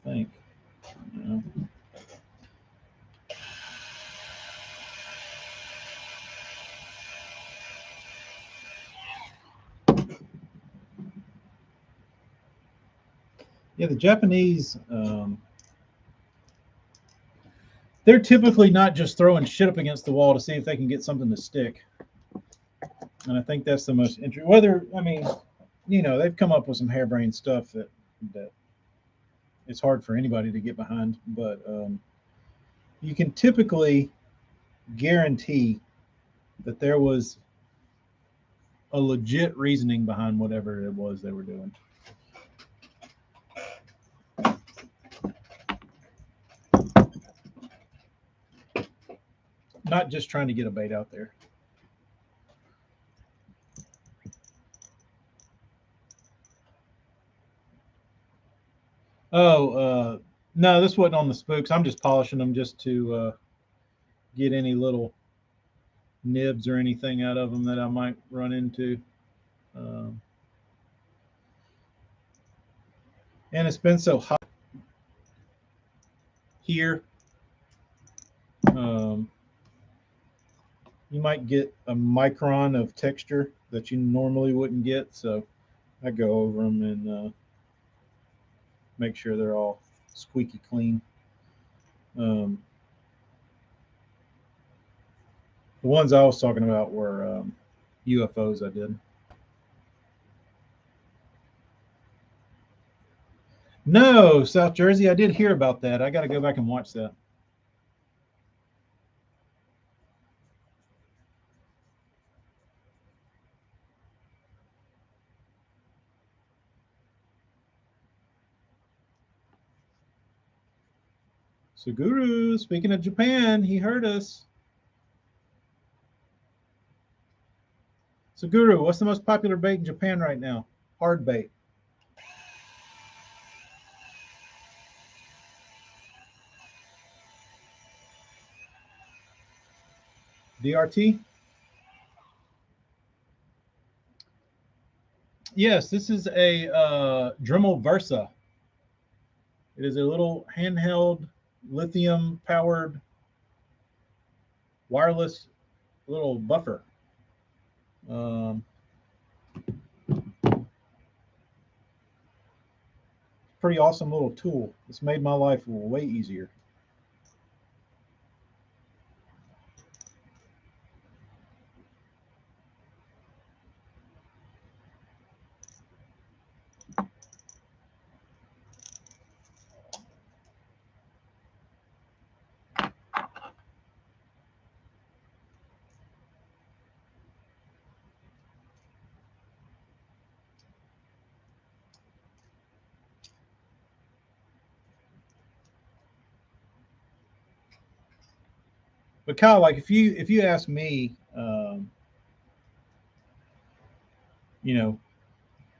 think. You know. Yeah, the Japanese, they're typically not just throwing shit up against the wall to see if they can get something to stick. And I think that's the most interesting. Whether, I mean, they've come up with some harebrained stuff that it's hard for anybody to get behind, but you can typically guarantee that there was a legit reasoning behind whatever it was they were doing. Not just trying to get a bait out there. Oh, no, this wasn't on the spooks. I'm just polishing them just to get any little nibs or anything out of them that I might run into. Um, and it's been so hot here. Um, you might get a micron of texture that you normally wouldn't get. So I go over them and make sure they're all squeaky clean. Um, the ones I was talking about were UFOs I did. No, South Jersey. I did hear about that. I got to go back and watch that. Suguru, speaking of Japan, he heard us. Suguru, what's the most popular bait in Japan right now? Hard bait. DRT? Yes, this is a Dremel Versa. It is a little handheld lithium powered wireless little buffer. Pretty awesome little tool. It's made my life way easier. But Kyle, like if you ask me, you know,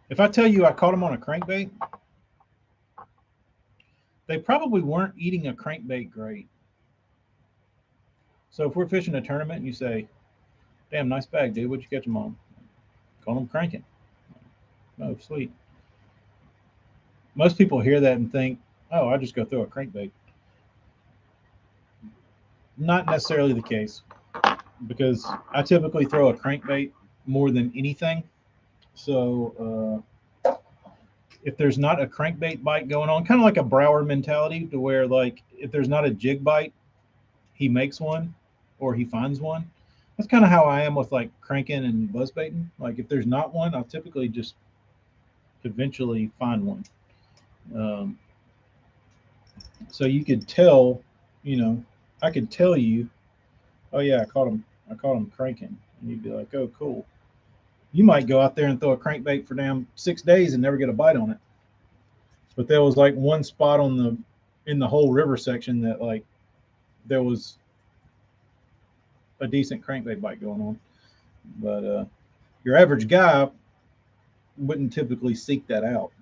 if I tell you I caught them on a crankbait, they probably weren't eating a crankbait great. So if we're fishing a tournament and you say, "Damn, nice bag, dude. What'd you catch them on?" Call them cranking. Oh, sweet. Most people hear that and think, "Oh, I just go throw a crankbait." Not necessarily the case because I typically throw a crankbait more than anything. So if there's not a crankbait bite going on, kind of like a Brower mentality, to where like if there's not a jig bite, he makes one or he finds one. That's kind of how I am with like cranking and buzz baiting. Like if there's not one, I'll typically just eventually find one. Um, so you could tell, you know, I could tell you, oh yeah, I caught him cranking, and you'd be like, oh cool. You might go out there and throw a crankbait for damn 6 days and never get a bite on it. But there was like one spot on the in the whole river section that like there was a decent crankbait bite going on. But your average guy wouldn't typically seek that out.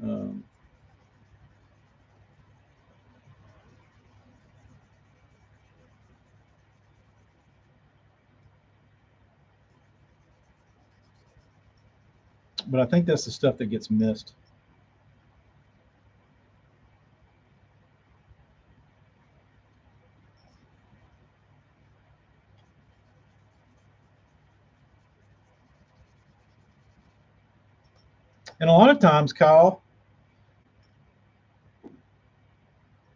Um, but I think that's the stuff that gets missed. And a lot of times, Kyle,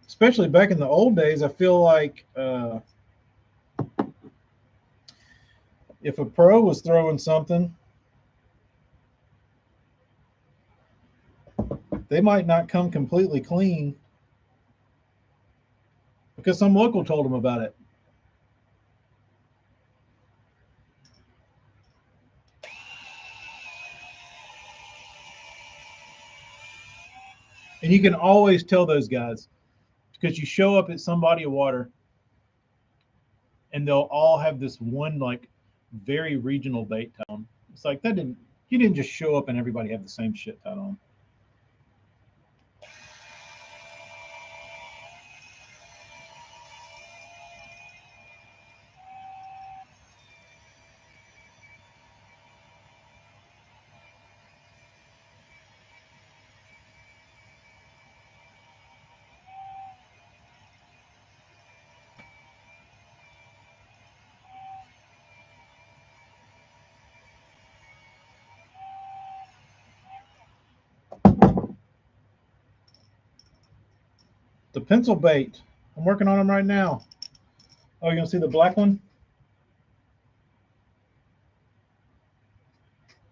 especially back in the old days, I feel like if a pro was throwing something, they might not come completely clean because some local told them about it. And you can always tell those guys because you show up at some body of water and they'll all have this one like very regional bait tone. It's like that didn't you didn't just show up and everybody have the same shit tied on. The pencil bait. I'm working on them right now. Oh, you gonna see the black one?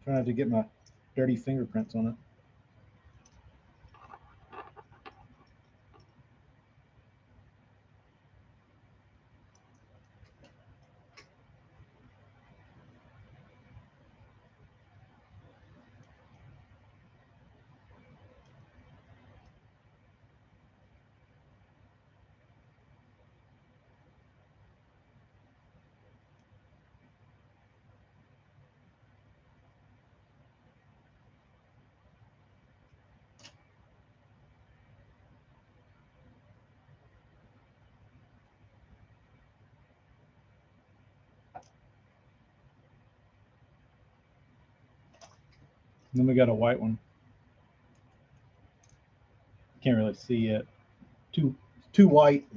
Trying not to get my dirty fingerprints on it. And then we got a white one. Can't really see it. Too white.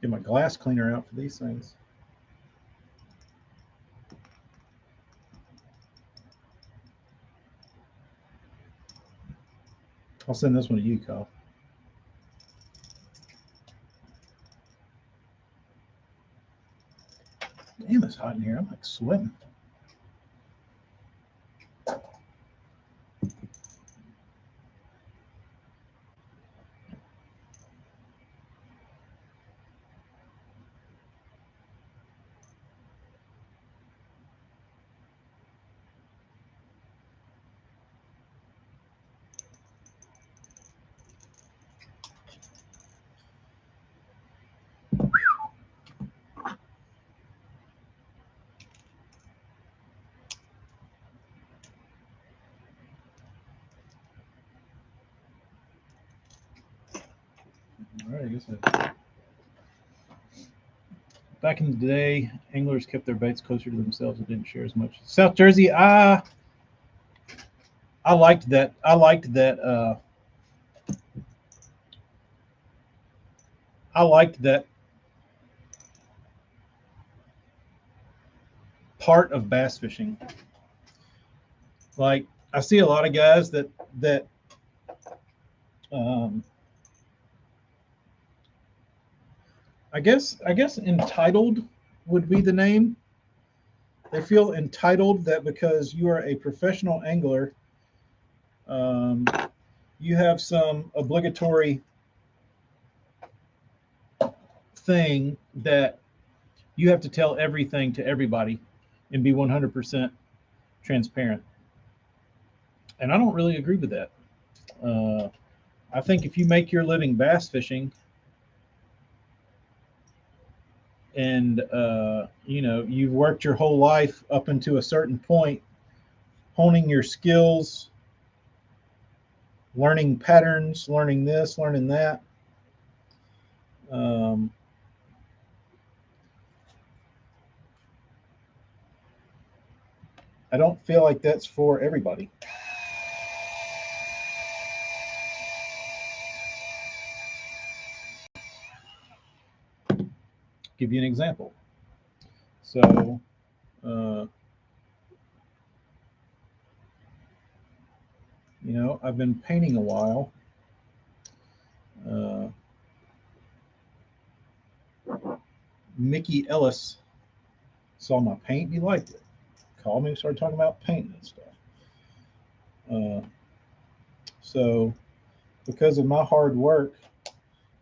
Get my glass cleaner out for these things. I'll send this one to you, Kyle. Damn, it's hot in here. I'm like sweating. All right, I guess back in the day, anglers kept their baits closer to themselves and didn't share as much. South Jersey, I liked that. I liked that. I liked that part of bass fishing. Like I see a lot of guys that um, I guess entitled would be the name. They feel entitled that because you are a professional angler, um, you have some obligatory thing that you have to tell everything to everybody and be 100% transparent. And I don't really agree with that. I think if you make your living bass fishing and you've worked your whole life up into a certain point, honing your skills, learning patterns, learning this, learning that. I don't feel like that's for everybody. Give you an example. So, I've been painting a while. Uh, Mickey Ellis saw my paint. He liked it. Called me and started talking about painting and stuff. So, because of my hard work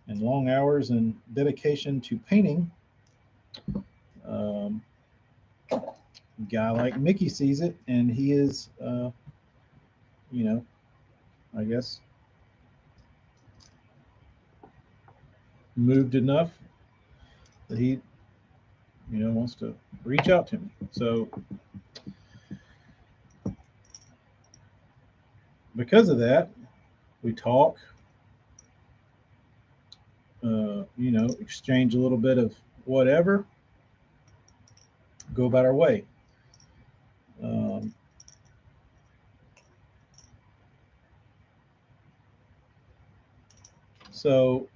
and long hours and dedication to painting, a guy like Mickey sees it, and he is, I guess, moved enough that he, wants to reach out to me. So, because of that, we talk, exchange a little bit of whatever, go about our way. Um, so,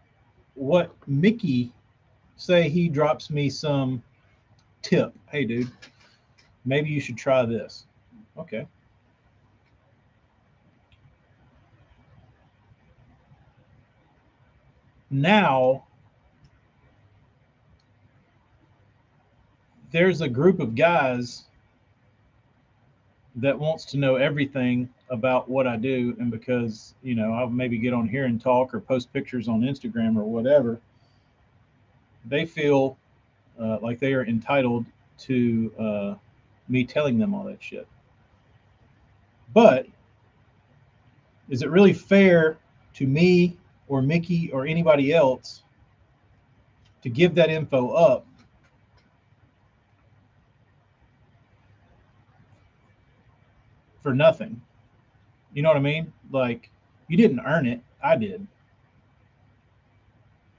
what Mickey say he drops me some tip? Hey, dude, maybe you should try this. Okay. Now there's a group of guys that wants to know everything about what I do, and because I'll maybe get on here and talk or post pictures on Instagram or whatever, they feel like they are entitled to me telling them all that shit. But is it really fair to me or Mickey or anybody else to give that info up for nothing? You know what I mean? Like, you didn't earn it, I did.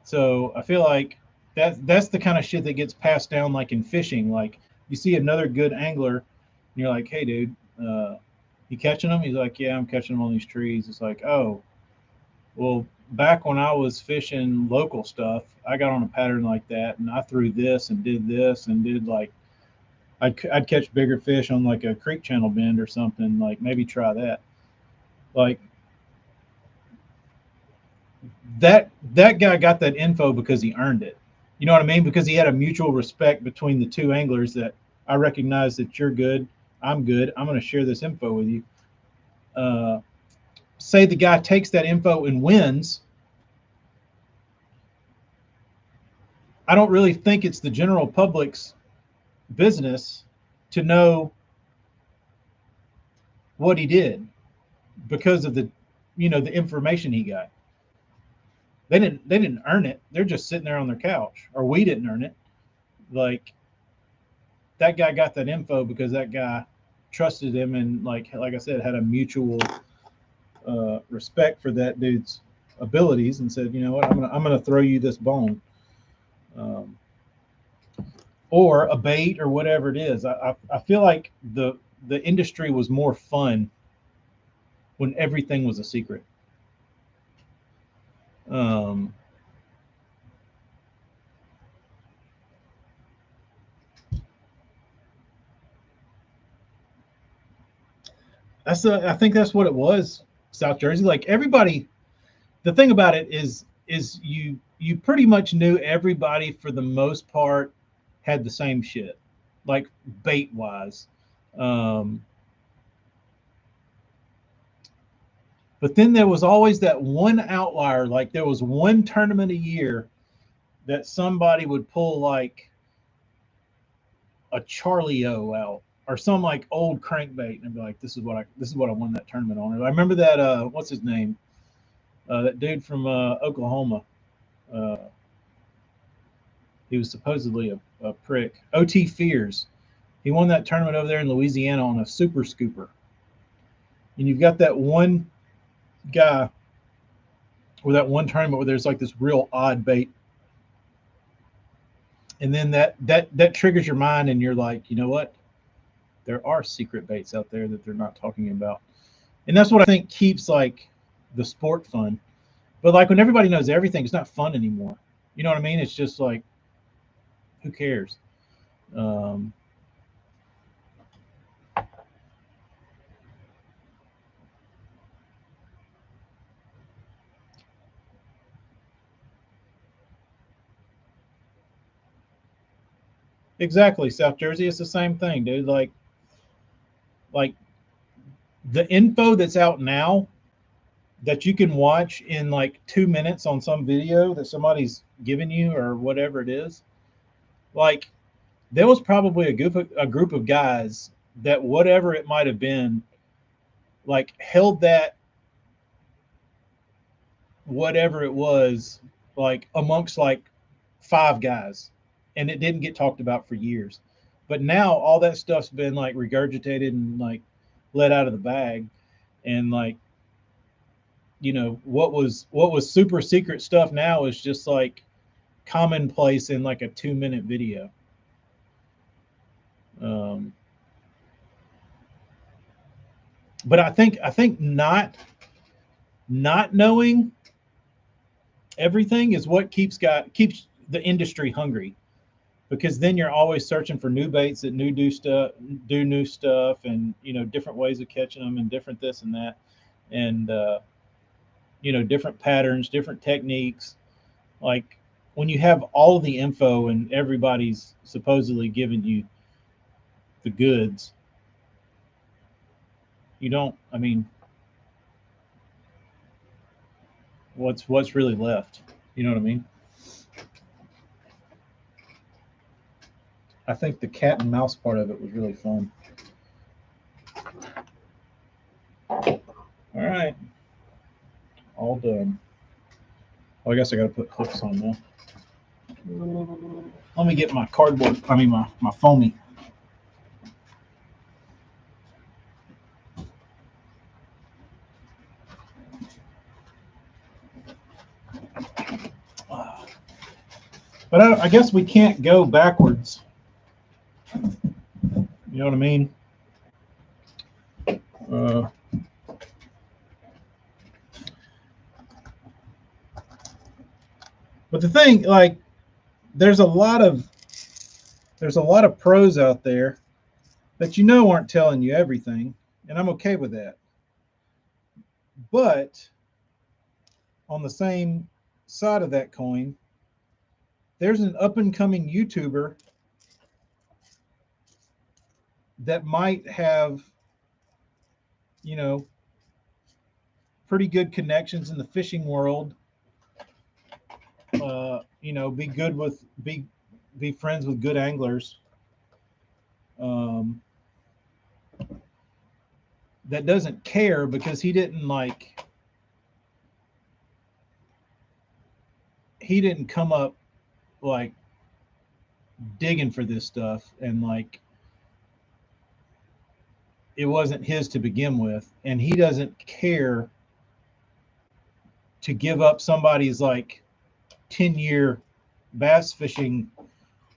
So I feel like that's the kind of shit that gets passed down, like in fishing. Like, you see another good angler, and you're like, "Hey, dude, you catching them?" He's like, "Yeah, I'm catching them on these trees." It's like, "Oh, well, back when I was fishing local stuff, I got on a pattern like that, and I threw this and did like I'd catch bigger fish on like a creek channel bend or something. Like maybe try that. Like that guy got that info because he earned it. You know what I mean? Because he had a mutual respect between the two anglers that I recognize that you're good, I'm good. I'm going to share this info with you. Say the guy takes that info and wins. I don't really think it's the general public's business to know what he did because of the the information he got. They didn't earn it. They're just sitting there on their couch, or we didn't earn it. Like that guy got that info because that guy trusted him and like I said had a mutual respect for that dude's abilities and said, you know what, I'm gonna throw you this bone, um, or a bait or whatever it is. I feel like the industry was more fun when everything was a secret. Um, I think that's what it was. South Jersey, like everybody. The thing about it is you pretty much knew everybody for the most part had the same shit, like bait wise. Um, but then there was always that one outlier. Like there was one tournament a year that somebody would pull like a Charlie O out or some like old crankbait and be like, this is what I won that tournament on. And I remember that what's his name? That dude from Oklahoma. Uh, he was supposedly a prick. OT Fears. He won that tournament over there in Louisiana on a super scooper. And you've got that one guy or that one tournament where there's like this real odd bait. And then that triggers your mind and you're like, you know what? There are secret baits out there that they're not talking about. And that's what I think keeps like the sport fun. But like when everybody knows everything, it's not fun anymore. You know what I mean? It's just like, who cares? Um, exactly, South Jersey. It's the same thing, dude. Like the info that's out now that you can watch in like 2 minutes on some video that somebody's given you or whatever it is. Like there was probably a group of guys that whatever it might have been, like held that whatever it was like amongst like five guys, and it didn't get talked about for years. But now all that stuff's been like regurgitated and like let out of the bag, and like what was super secret stuff now is just like commonplace in like a 2 minute video. Um, but I think not knowing everything is what keeps the industry hungry, because then you're always searching for new baits that do new stuff, and different ways of catching them and different this and that, and different patterns, different techniques. Like when you have all of the info and everybody's supposedly giving you the goods, you don't. I mean, what's really left? You know what I mean? I think the cat and mouse part of it was really fun. All right, all done. Well, I guess I got to put hooks on now. Let me get my cardboard. I mean, my foamy. But I guess we can't go backwards. You know what I mean? Uh, But the thing, like, there's a lot of pros out there that aren't telling you everything, and I'm okay with that. But on the same side of that coin, there's an up and coming YouTuber that might have, you know, pretty good connections in the fishing world. Be good with be friends with good anglers. Um, that doesn't care because he didn't come up like digging for this stuff, and like it wasn't his to begin with, and he doesn't care to give up somebody's like 10-year bass fishing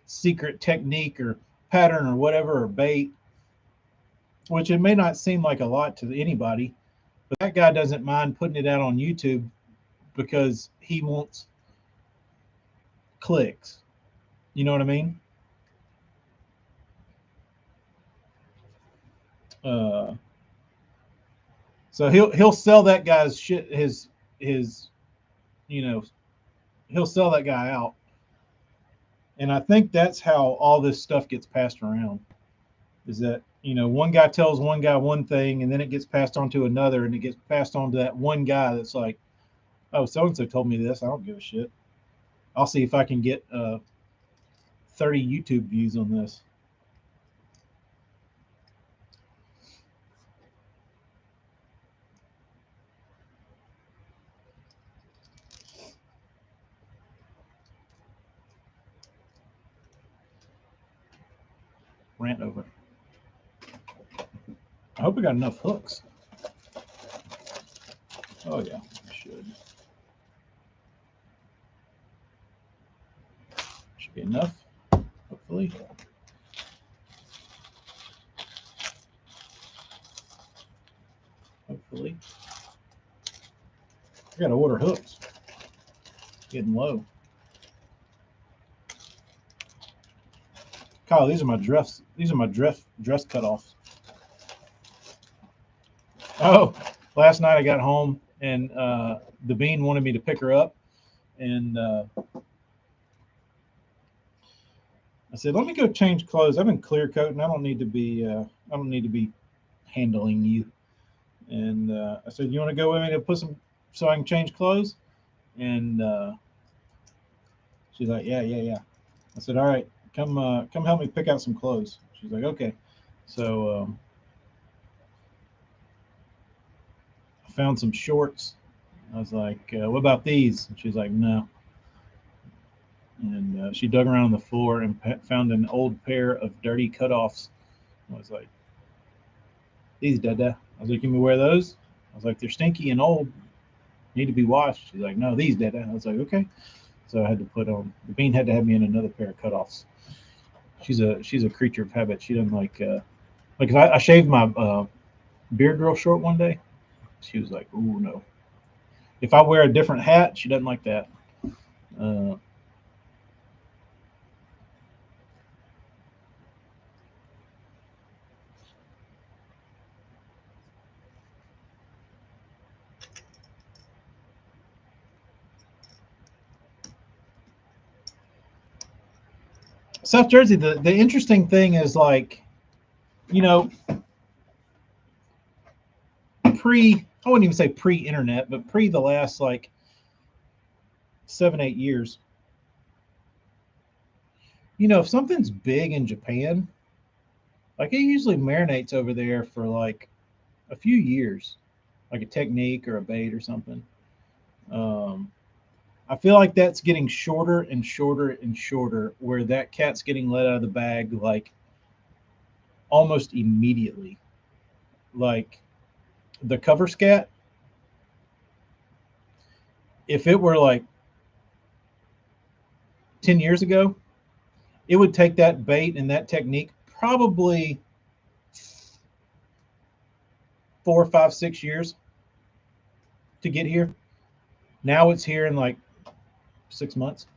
secret technique or pattern or whatever, or bait, which it may not seem like a lot to anybody, but that guy doesn't mind putting it out on YouTube because he wants clicks. You know what I mean? Uh, so he'll sell that guy's shit, his you know he'll sell that guy out, and I think that's how all this stuff gets passed around. Is that one guy tells one guy one thing, and then it gets passed on to another, and it gets passed on to that one guy that's like, oh, so and so told me this. I don't give a shit. I'll see if I can get 30 YouTube views on this. Rant over. I hope we got enough hooks. Oh yeah, I should. Should be enough, hopefully. Hopefully. I gotta order hooks. Getting low. Kyle, these are my dress. These are my dress cutoffs. Oh, last night I got home and the bean wanted me to pick her up, and I said, "Let me go change clothes. I've been clear coating. I don't need to be. I don't need to be handling you." And I said, "You want to go with me to put some so I can change clothes?" And she's like, "Yeah, yeah, yeah." I said, "All right, come help me pick out some clothes." She's like, "Okay." So I found some shorts. I was like, "What about these?" And she's like, "No." And she dug around on the floor and found an old pair of dirty cutoffs. I was like, "These, Dada." I was like, "Can we wear those?" I was like, "They're stinky and old, need to be washed." She's like, "No, these, Dada." I was like, "Okay." So I had to put on. The bean had to have me in another pair of cutoffs. She's a creature of habit. She doesn't like if I shaved my beard real short one day. She was like, "Ooh, no." If I wear a different hat, she doesn't like that. Uh, South Jersey, the interesting thing is like, you know, I wouldn't even say pre-internet, but pre the last like 7, 8 years. If something's big in Japan, like it usually marinates over there for like a few years, like a technique or a bait or something. Um, I feel like that's getting shorter and shorter and shorter, where that cat's getting let out of the bag like almost immediately. Like the cover scat, if it were like 10 years ago, it would take that bait and that technique probably 4, 5, 6 years to get here. Now it's here in like 6 months.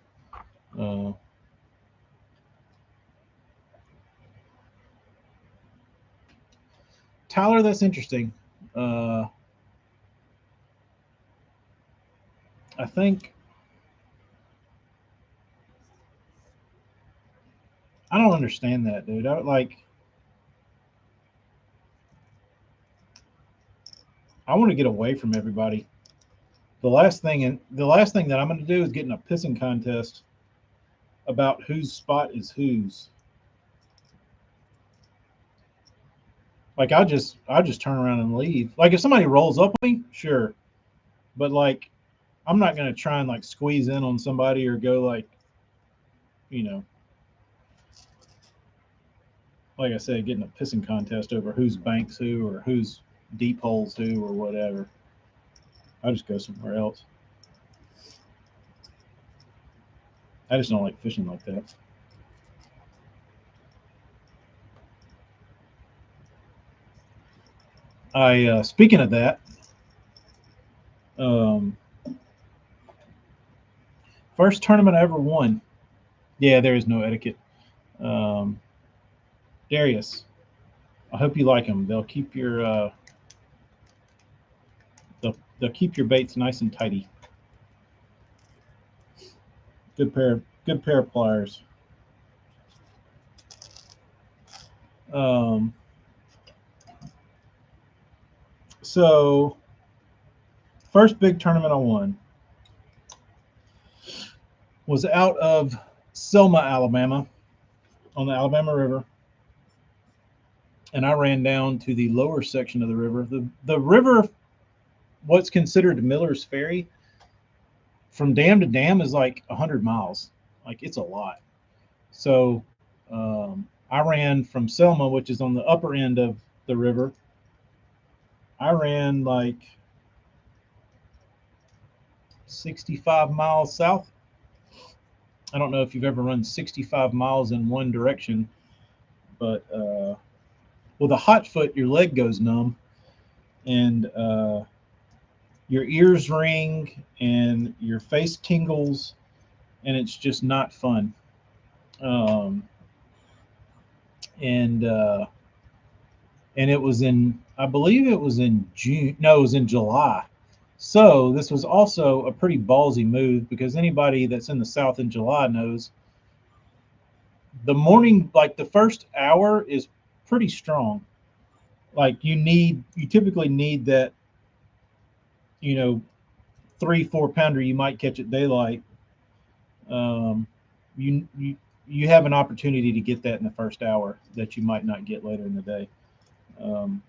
Tyler, that's interesting. I think I don't understand that, dude. I want to get away from everybody. The last thing that I'm going to do is get in a pissing contest about whose spot is whose. Like I just turn around and leave. Like if somebody rolls up on me, sure, but like I'm not going to try and like squeeze in on somebody or go you know, like I said, getting a pissing contest over whose banks who or whose deep holes who or whatever. I just go somewhere else. I just don't like fishing like that. I speaking of that, um, first tournament I ever won. Yeah, there is no etiquette. Um, Darius, I hope you like them. They'll keep your baits nice and tidy. Good pair of pliers. Um, so first big tournament I won was out of Selma, Alabama, on the Alabama River, and I ran down to the lower section of the river. The river, what's considered Miller's Ferry, from dam to dam is like 100 miles. Like it's a lot. So I ran from Selma, which is on the upper end of the river. I ran like 65 miles south. I don't know if you've ever run 65 miles in one direction, but with a hot foot, your leg goes numb and your ears ring and your face tingles, and it's just not fun. Um, and and it was in, I believe it was in June. No, it was in July. So this was also a pretty ballsy move because anybody that's in the South in July knows the morning, like the first hour, is pretty strong. Like you typically need that, you know, 3-4 pounder you might catch at daylight. Um, you have an opportunity to get that in the first hour that you might not get later in the day, um,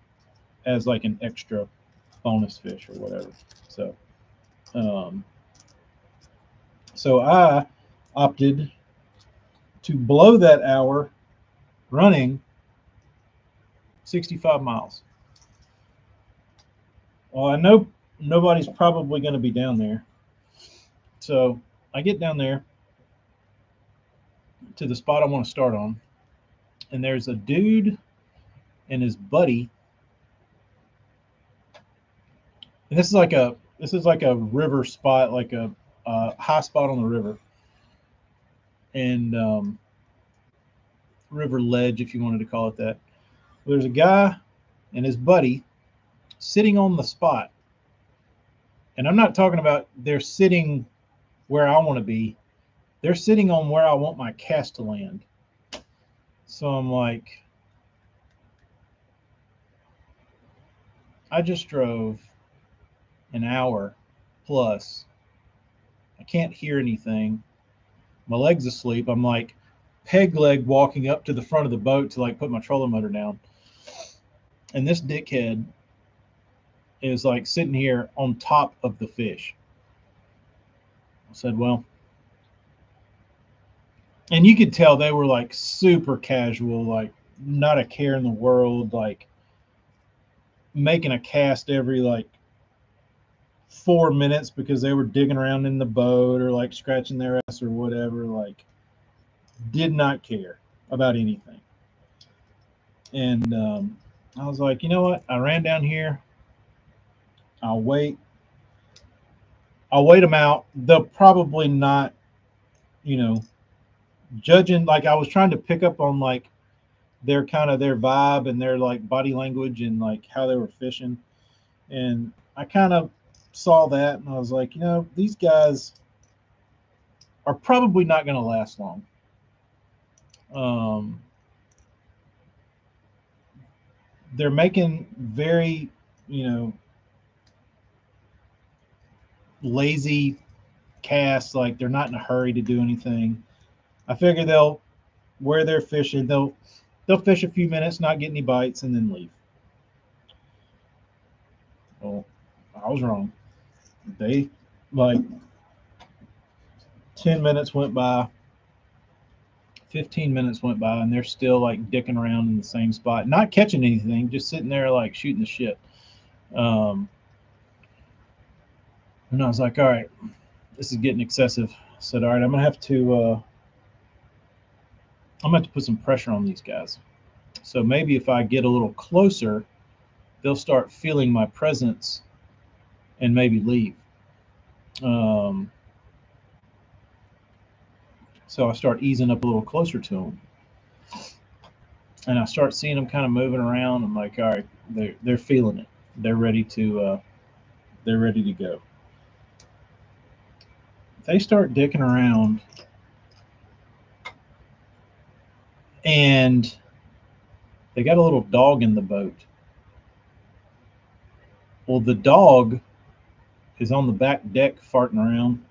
as like an extra bonus fish or whatever. So, um, so I opted to blow that hour running 65 miles. Well, I know nobody's probably going to be down there. So I get down there to the spot I want to start on, and there's a dude and his buddy. And this is like a river spot, like a high spot on the river, and river ledge, if you wanted to call it that. There's a guy and his buddy sitting on the spot, and I'm not talking about they're sitting where I want to be. They're sitting on where I want my cast to land. So I'm like, I just drove an hour plus. I can't hear anything. My leg's asleep. I'm like peg leg walking up to the front of the boat to like put my trolling motor down. And this dickhead is like sitting here on top of the fish. I said, well, and you could tell they were like super casual, like not a care in the world, like making a cast every like 4 minutes because they were digging around in the boat or like scratching their ass or whatever. Like, did not care about anything. And I was like, you know what? I ran down here. I'll wait. I'll wait them out. They'll probably not you know, judging, like I was trying to pick up on like their kind of their vibe and their like body language and like how they were fishing. And I kind of saw that and I was like, these guys are probably not going to last long. Um, they're making very, you know, lazy casts. Like they're not in a hurry to do anything. I figure they'll where they're fishing, they'll fish a few minutes, not get any bites, and then leave. Well, I was wrong. They like 10 minutes went by, 15 minutes went by, and they're still like dicking around in the same spot, not catching anything, just sitting there like shooting the shit. Um, and I was like, all right, this is getting excessive. I said, all right, I'm gonna have to put some pressure on these guys. So maybe if I get a little closer, they'll start feeling my presence and maybe leave. Um, so I start easing up a little closer to them, and I start seeing them kind of moving around. I'm like, all right, they're feeling it. They're ready to they're ready to go. They start dicking around, and they got a little dog in the boat. Well, the dog is on the back deck farting around,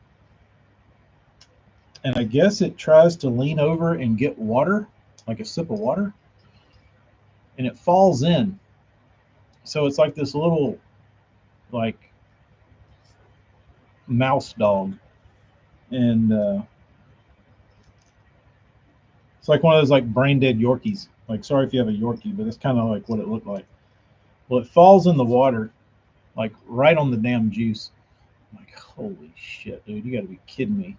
and I guess it tries to lean over and get water, like a sip of water, and it falls in. So it's like this little like mouse dog, and it's like one of those like brain dead Yorkies. Like, sorry if you have a Yorkie, but it's kind of like what it looked like. Well, it falls in the water, like right on the damn juice. I'm like, holy shit, dude, you got to be kidding me.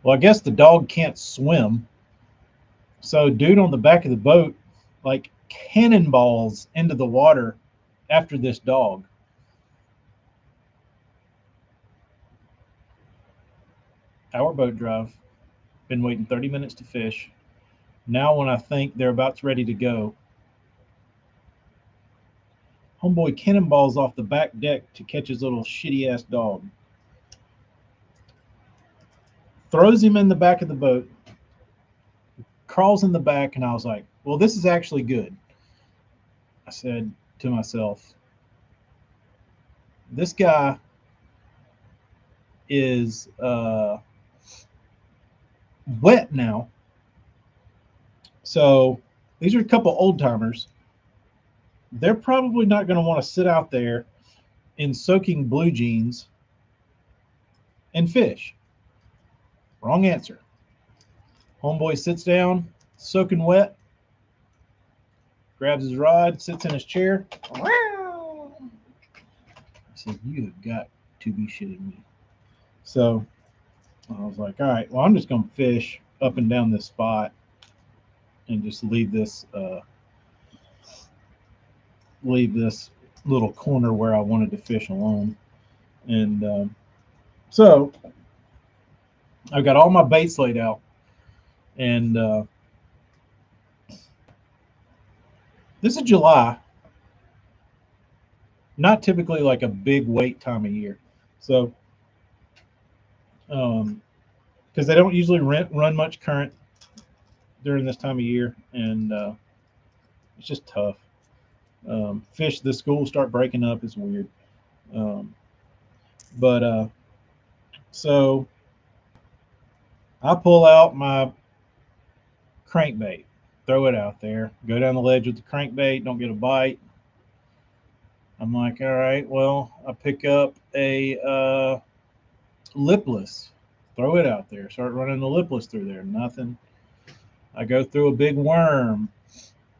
Well, I guess the dog can't swim, so dude on the back of the boat, like cannonballs into the water after this dog. Our boat drive, been waiting 30 minutes to fish. Now, when I think they're about ready to go, homeboy cannonballs off the back deck to catch his little shitty ass dog. Throws him in the back of the boat, crawls in the back, and I was like, well, this is actually good. I said to myself, this guy is wet now. So these are a couple old timers. They're probably not going to want to sit out there in soaking blue jeans and fish. Wrong answer. Homeboy sits down, soaking wet, grabs his rod, sits in his chair. I said, you have got to be shitting me. So I was like, all right, well, I'm just going to fish up and down this spot and just leave this little corner where I wanted to fish alone. And so I've got all my baits laid out, and this is July, not typically like a big weight time of year. So, because they don't usually run much current during this time of year, and it's just tough. Fish, the schools start breaking up. It's weird. Um, but so I pull out my crankbait, throw it out there, go down the ledge with the crankbait, don't get a bite. I'm like, all right, well, I pick up a lipless, throw it out there, start running the lipless through there, nothing. I go through a big worm.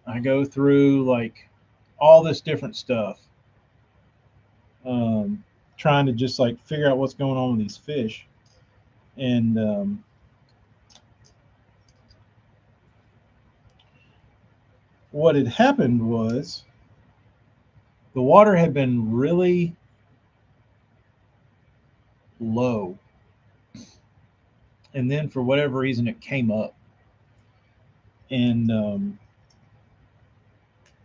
I go through like all this different stuff, um, trying to just like figure out what's going on with these fish. And what had happened was the water had been really low and then for whatever reason it came up, and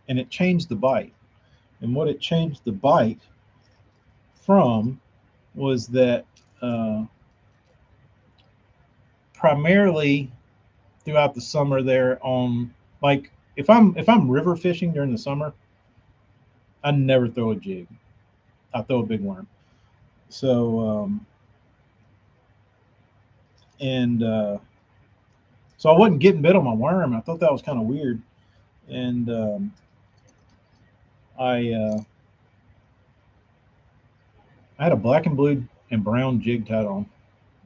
it changed the bite. And what it changed the bite from was that primarily throughout the summer there on, like, if I'm river fishing during the summer, I never throw a jig. I throw a big worm. So and so I wasn't getting bit on my worm. I thought that was kind of weird, and I I had a black and blue and brown jig tied on,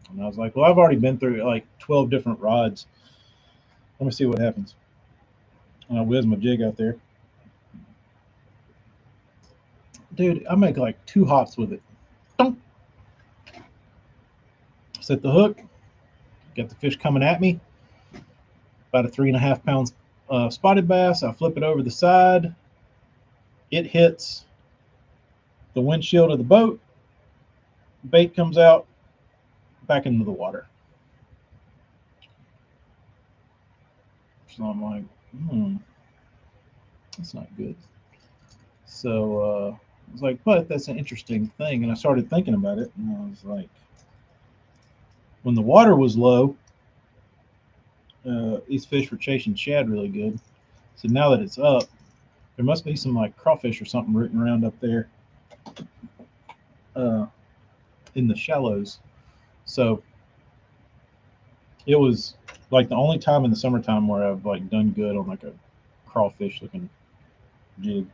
and I was like, well, I've already been through like 12 different rods. Let me see what happens. And I whiz my jig out there, dude. I make like 2 hops with it. Dunk. Set the hook. Got the fish coming at me. About a 3.5 pound spotted bass. I flip it over the side. It hits the windshield of the boat. Bait comes out back into the water. So I'm like, that's not good. So I was like, but that's an interesting thing. And I started thinking about it, and I was like, when the water was low, these fish were chasing shad really good. So now that it's up, there must be some like crawfish or something rooting around up there uh, in the shallows. So it was like the only time in the summertime where I've like done good on like a crawfish looking jig,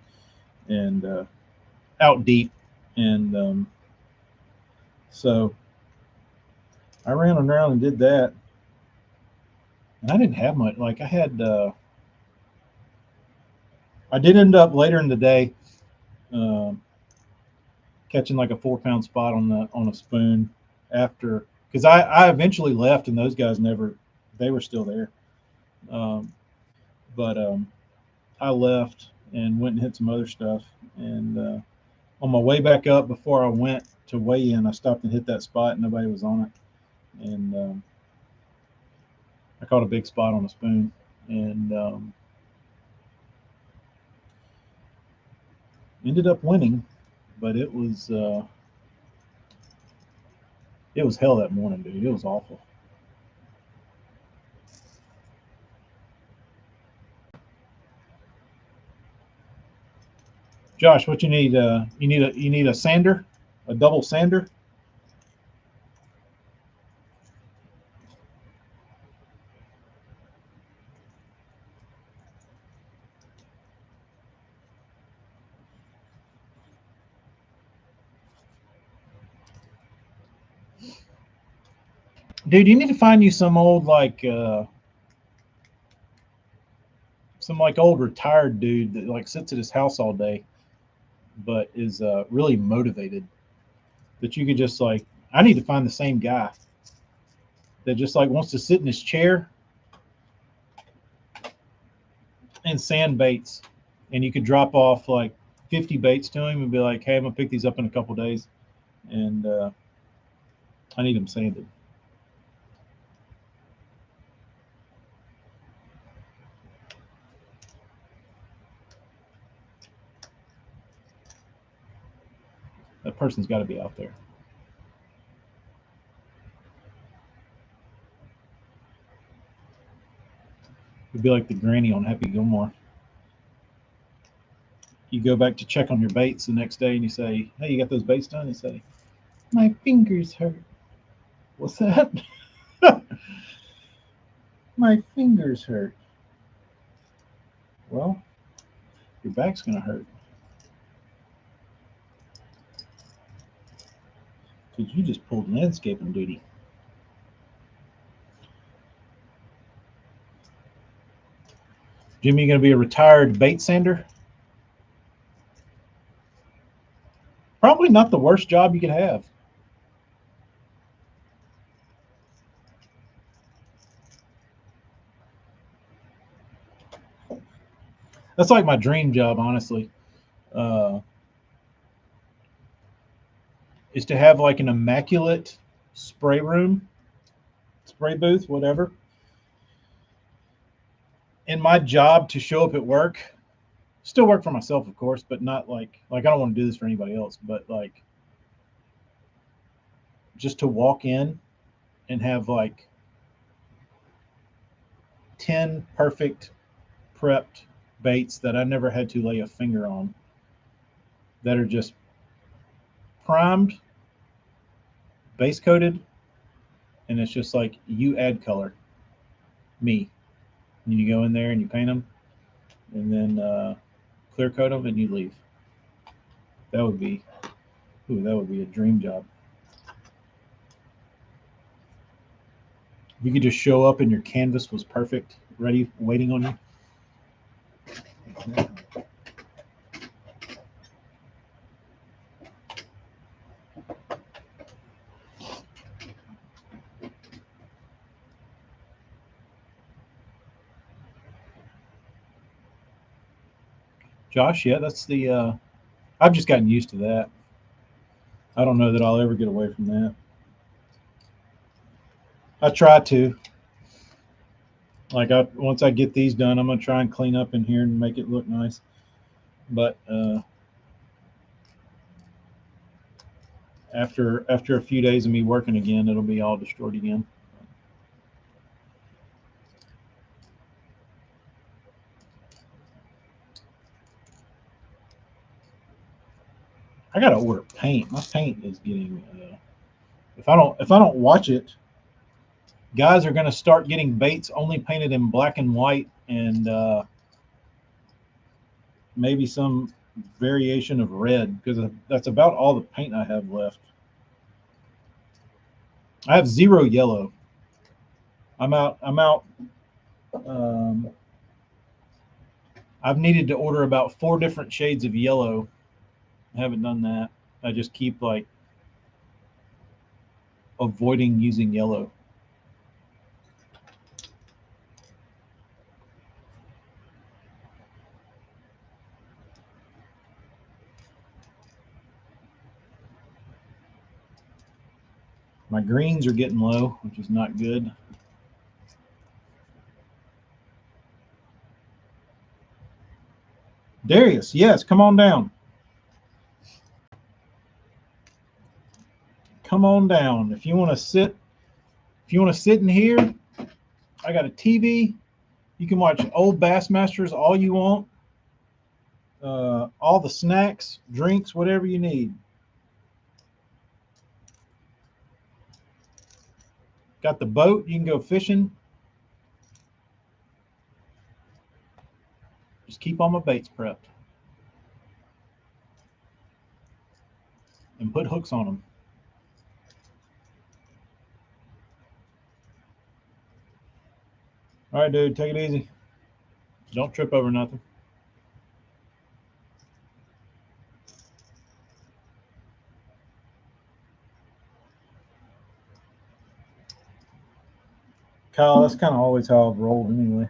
and out deep. And so I ran around and did that, and I didn't have much. Like I did end up later in the day uh, catching like a 4 pound spot on a spoon after, because I eventually left and those guys never, they were still there. Um, but I left and went and hit some other stuff. And on my way back up, before I went to weigh in, I stopped and hit that spot and nobody was on it. And I caught a big spot on a spoon, and ended up winning. But it was hell that morning, dude. It was awful. Josh, what you need? You need a sander, a double sander. Dude, you need to find you some like old retired dude that like sits at his house all day, but is really motivated. That you could just like, I need to find the same guy that just like wants to sit in his chair and sand baits, and you could drop off like 50 baits to him and be like, hey, I'm gonna pick these up in a couple days, and I need them sanded. That person's got to be out there. It'd be like the granny on Happy Gilmore. You go back to check on your baits the next day and you say, hey, you got those baits done? You say, my fingers hurt. What's that? My fingers hurt. Well, your back's going to hurt because you just pulled landscaping duty. Jimmy, you going to be a retired bait sander? Probably not the worst job you could have. That's like my dream job, honestly. Uh, is to have like an immaculate spray room spray booth, whatever. In my job to show up at work, still work for myself, of course, but not like I don't want to do this for anybody else, but like just to walk in and have like 10 perfect prepped baits that I never had to lay a finger on, that are just primed, base coated, and it's just like you add color, me. And you go in there and you paint them, and then clear coat them, and you leave. That would be, that would be a dream job. You could just show up and your canvas was perfect, ready, waiting on you. Josh, yeah, that's the. I've just gotten used to that. I don't know that I'll ever get away from that. I try to. Like, once I get these done, I'm gonna try and clean up in here and make it look nice. But after a few days of me working again, it'll be all destroyed again. I gotta order paint. My paint is getting. If I don't watch it, guys are gonna start getting baits only painted in black and white, and maybe some variation of red, because that's about all the paint I have left. I have 0 yellow. I'm out. Um, I've needed to order about 4 different shades of yellow. I haven't done that. I just keep like avoiding using yellow. My greens are getting low, which is not good. Darius, yes, come on down. Come on down. If you want to sit in here, I got a TV. You can watch old Bassmasters all you want. All the snacks, drinks, whatever you need. Got the boat. You can go fishing. Just keep all my baits prepped and put hooks on them. All right, dude, take it easy. Don't trip over nothing. Kyle, that's kind of always how I've rolled anyway.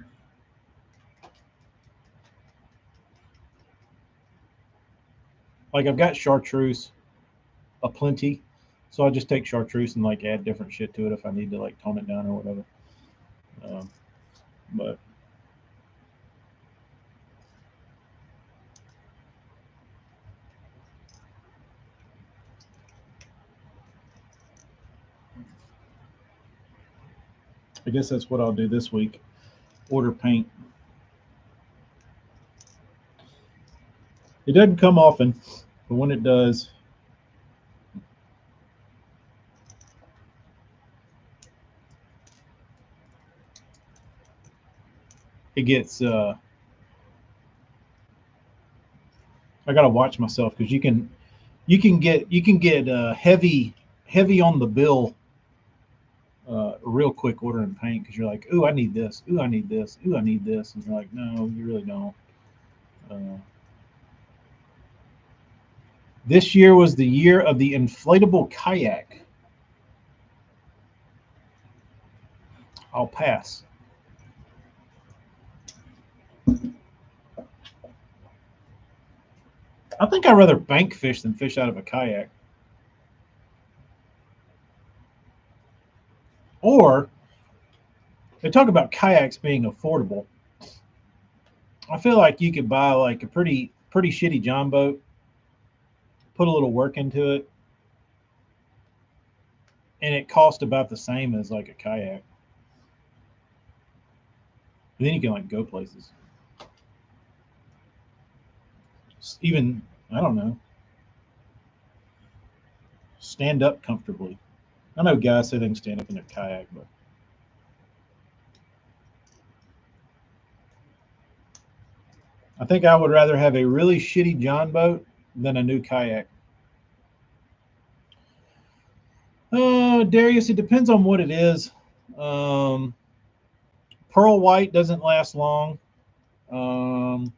Like, I've got chartreuse aplenty, so I just take chartreuse and like add different shit to it if I need to like tone it down or whatever. But I guess that's what I'll do this week. Order paint. It doesn't come often, but when it does, it gets. I gotta watch myself, because you can get heavy on the bill real quick ordering paint, because you're like, ooh, I need this. Ooh, I need this. Ooh, I need this. And you're like, no, you really don't. This year was the year of the inflatable kayak. I'll pass. I think I'd rather bank fish than fish out of a kayak. Or they talk about kayaks being affordable. I feel like you could buy like a pretty shitty John boat, put a little work into it, and it costs about the same as like a kayak. And then you can like go places. Even I don't know, stand up comfortably. I know guys say they can stand up in a kayak, but I think I would rather have a really shitty John boat than a new kayak. Darius, it depends on what it is. Um, Pearl white doesn't last long. Um,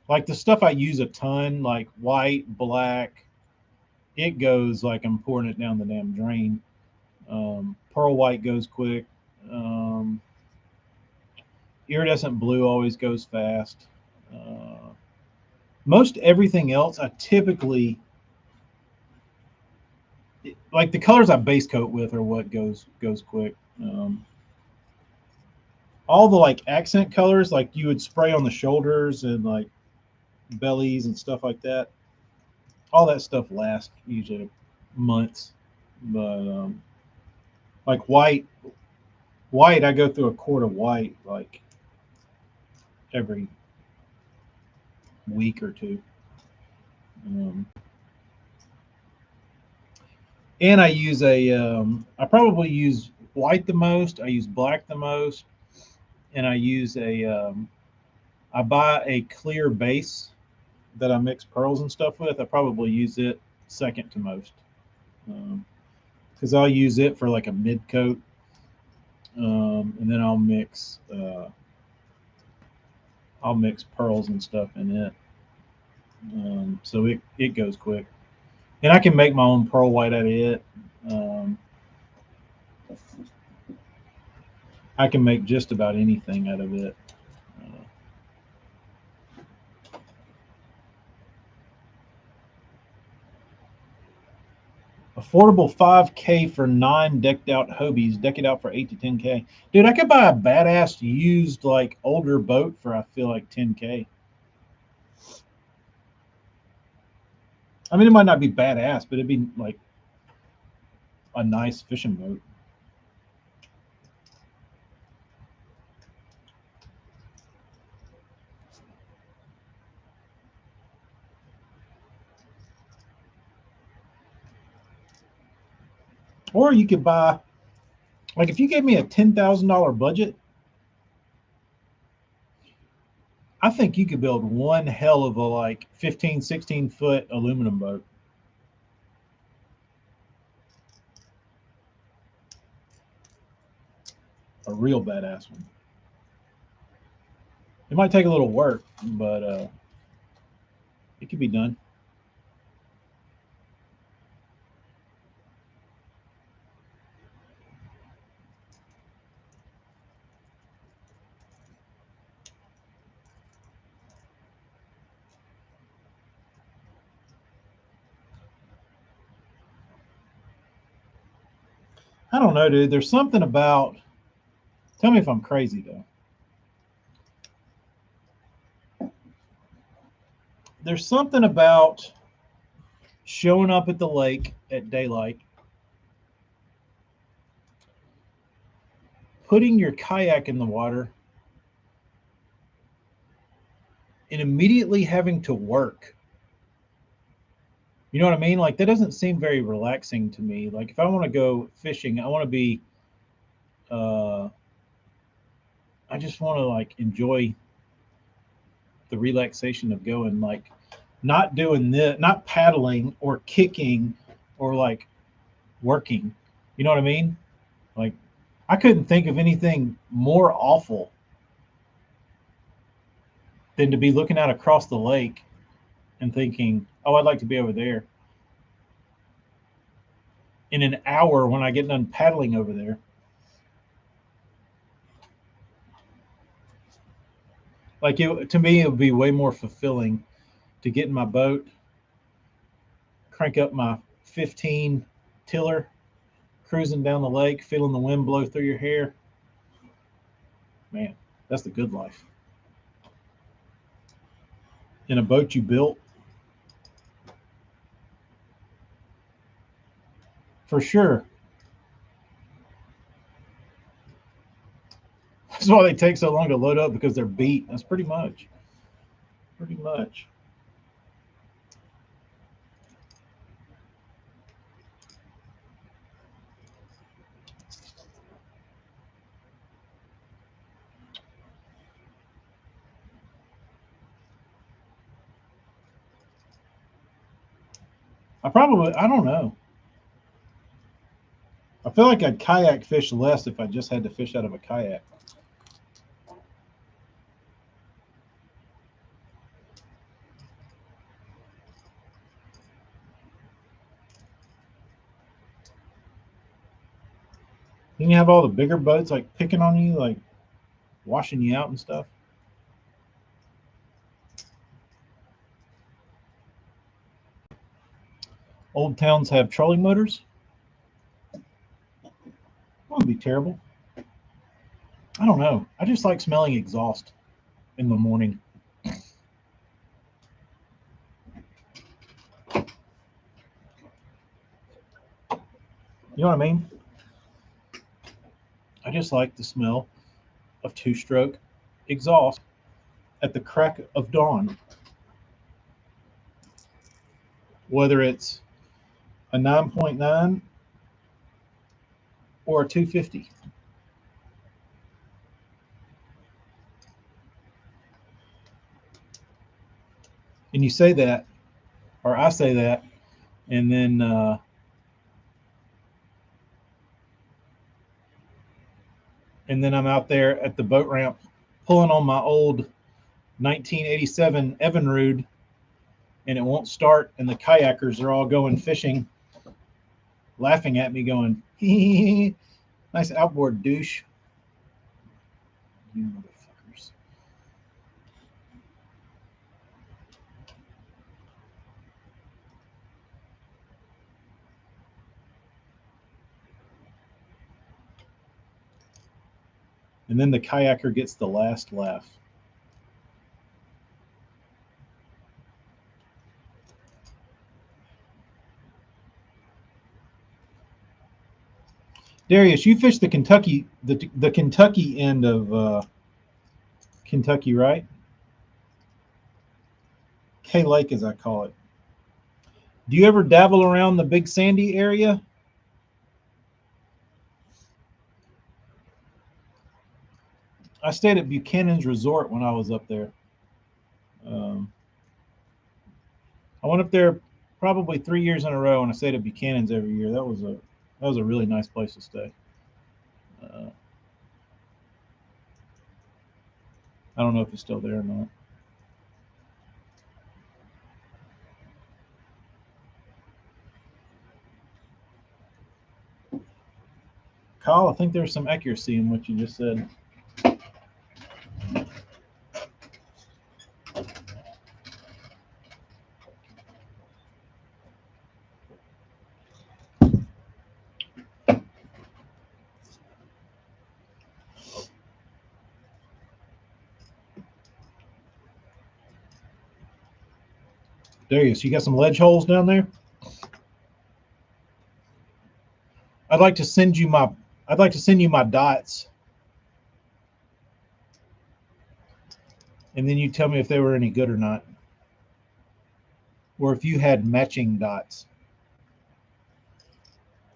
like the stuff I use a ton, like white, black, it goes like I'm pouring it down the damn drain. Pearl white goes quick. Um, Iridescent blue always goes fast. Uh, Most everything else, I typically like the colors I base coat with are what goes quick. All the like accent colors, like you would spray on the shoulders and like bellies and stuff like that. All that stuff lasts usually months, but like white, I go through a quart of white like every week or two. Um, and I probably use white the most. I use black the most, and I buy a clear base that I mix pearls and stuff with. I probably use it second to most, because I'll use it for like a mid coat, and then I'll mix pearls and stuff in it, so it goes quick, and I can make my own pearl white out of it. Um, I can make just about anything out of it. Uh, Affordable 5K for 9 decked out Hobies. Deck it out for 8 to 10K. Dude, I could buy a badass used like older boat for I feel like 10K. I mean, it might not be badass, but it'd be like a nice fishing boat. Or you could buy, like, if you gave me a $10,000 budget, I think you could build one hell of a like 15, 16 foot aluminum boat. A real badass one. It might take a little work, but it could be done. I don't know, dude. There's something about. Tell me if I'm crazy though. There's something about showing up at the lake at daylight, putting your kayak in the water, and immediately having to work. You know what I mean? Like that doesn't seem very relaxing to me. Like if I want to go fishing, I want to be uh I just want to like enjoy the relaxation of going like not doing this, not paddling or kicking or like working. You know what I mean? Like I couldn't think of anything more awful than to be looking out across the lake and thinking, "Oh, I'd like to be over there." In an hour when I get done paddling over there. Like to me, it would be way more fulfilling to get in my boat, crank up my 15 tiller, cruising down the lake, feeling the wind blow through your hair, Man, that's the good life. In a boat you built. For sure. That's why they take so long to load up, because they're beat. That's pretty much. Pretty much. I don't know. I feel like I'd kayak fish less if I just had to fish out of a kayak. Then you have all the bigger boats like picking on you, like washing you out and stuff. Old towns have trolling motors. Wouldn't be terrible. I don't know. I just like smelling exhaust in the morning. You know what I mean? I just like the smell of two-stroke exhaust at the crack of dawn. Whether it's a 9.9 or a 250. And you say that, or I say that, and then I'm out there at the boat ramp pulling on my old 1987 Evinrude, and it won't start, and the kayakers are all going fishing, laughing at me, going, hee, nice outboard, douche. You motherfuckers. And then the kayaker gets the last laugh. Darius, you fished the Kentucky end of Kentucky, right? K Lake, as I call it. Do you ever dabble around the Big Sandy area? I stayed at Buchanan's Resort when I was up there. I went up there probably 3 years in a row, and I stayed at Buchanan's every year. That was a really nice place to stay. I don't know if it's still there or not. Kyle, I think there's some accuracy in what you just said. Darius, you got some ledge holes down there? I'd like to send you my dots, and then you tell me if they were any good or not, or if you had matching dots.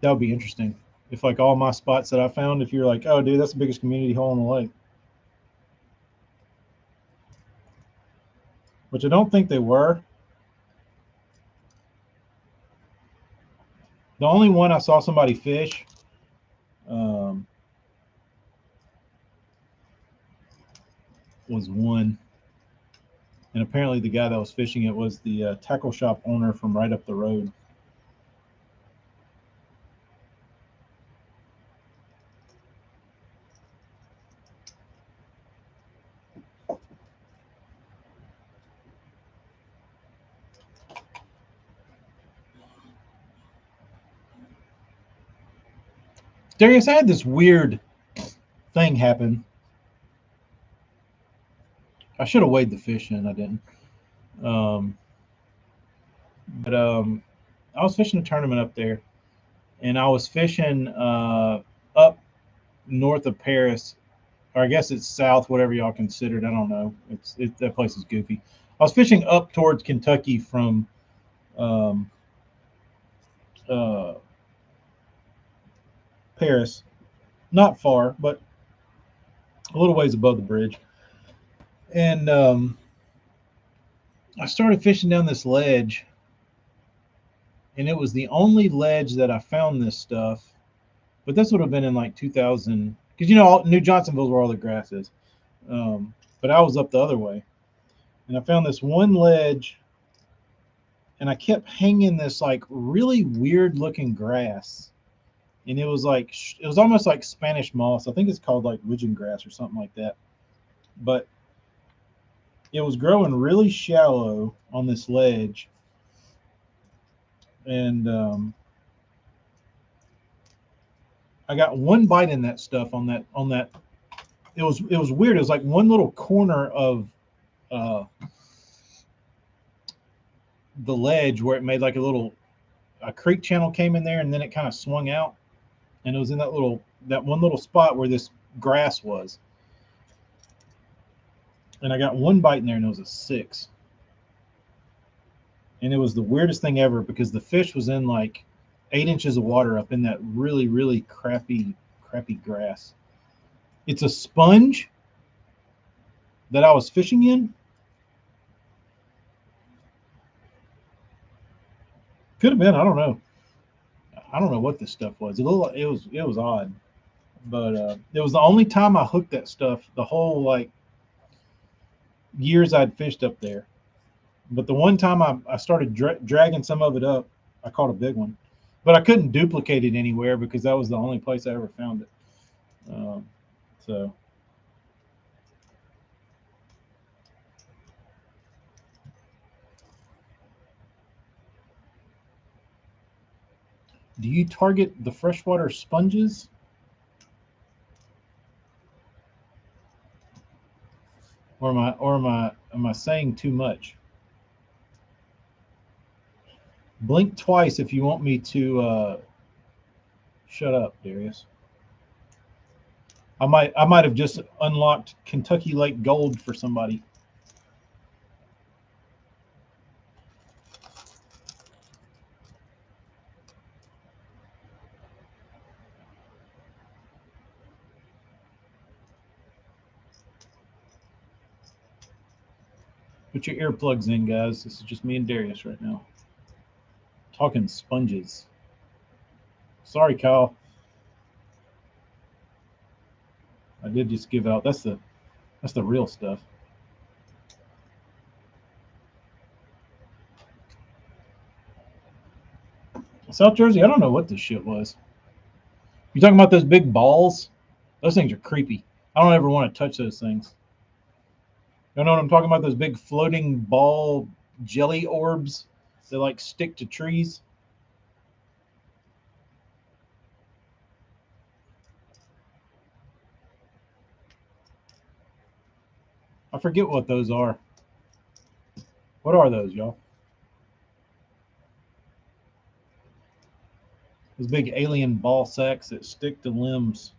That would be interesting. If like all my spots that I found, if you're like, oh, dude, that's the biggest community hole in the lake, which I don't think they were. The only one I saw somebody fish was one. And apparently the guy that was fishing it was the tackle shop owner from right up the road. Darius, I had this weird thing happen. I should have weighed the fish in. I didn't. Um, but I was fishing a tournament up there, and I was fishing up north of Paris, or I guess it's south, whatever y'all consider it. I don't know. That place is goofy. I was fishing up towards Kentucky from um, uh, Paris, not far, but a little ways above the bridge. And I started fishing down this ledge, and it was the only ledge that I found this stuff. But this would have been in like 2000, because New Johnsonville is where all the grass is. But I was up the other way, and I found this one ledge, and I kept hanging this like really weird looking grass, and it was almost like Spanish moss. I think it's called like widgeon grass or something like that. But it was growing really shallow on this ledge, and I got one bite in that stuff on that. It was weird. It was like one little corner of uh, the ledge where it made like a creek channel came in there, and then it kind of swung out, and it was in that one little spot where this grass was. And I got one bite in there, and it was a 6. And it was the weirdest thing ever because the fish was in like 8 inches of water up in that really, really crappy grass. It's a sponge that I was fishing in. Could have been. I don't know. I don't know what this stuff was. It was odd, but it was the only time I hooked that stuff the whole like years I'd fished up there. But the one time I started dragging some of it up, I caught a big one. But I couldn't duplicate it anywhere because that was the only place I ever found it. So do you target the freshwater sponges? Or am I saying too much? Blink twice if you want me to shut up, Darius. I might have just unlocked Kentucky Lake Gold for somebody. Put your earplugs in, guys. This is just me and Darius right now. Talking sponges. Sorry, Kyle. I did just give out. That's the real stuff. South Jersey, I don't know what this shit was. You talking about those big balls? Those things are creepy. I don't ever want to touch those things. You know what I'm talking about? Those big floating ball jelly orbs that like stick to trees. I forget what those are. What are those, y'all? Those big alien ball sacks that stick to limbs.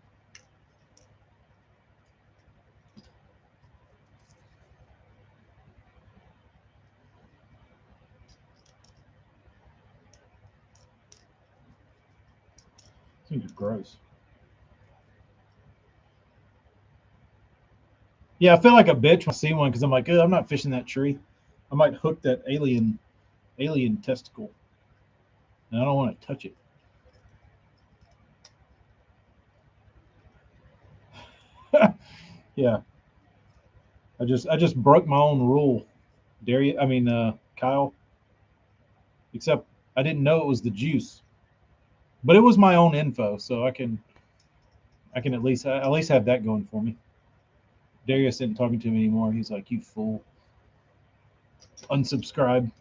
Things are gross. Yeah, I feel like a bitch when I see one because I'm like, I'm not fishing that tree. I might hook that alien testicle, and I don't want to touch it. Yeah, I just broke my own rule, Darius. I mean, Kyle. Except I didn't know it was the juice, but it was my own info, so I can at least have that going for me. Darius isn't talking to me anymore. He's like, "You fool, unsubscribe."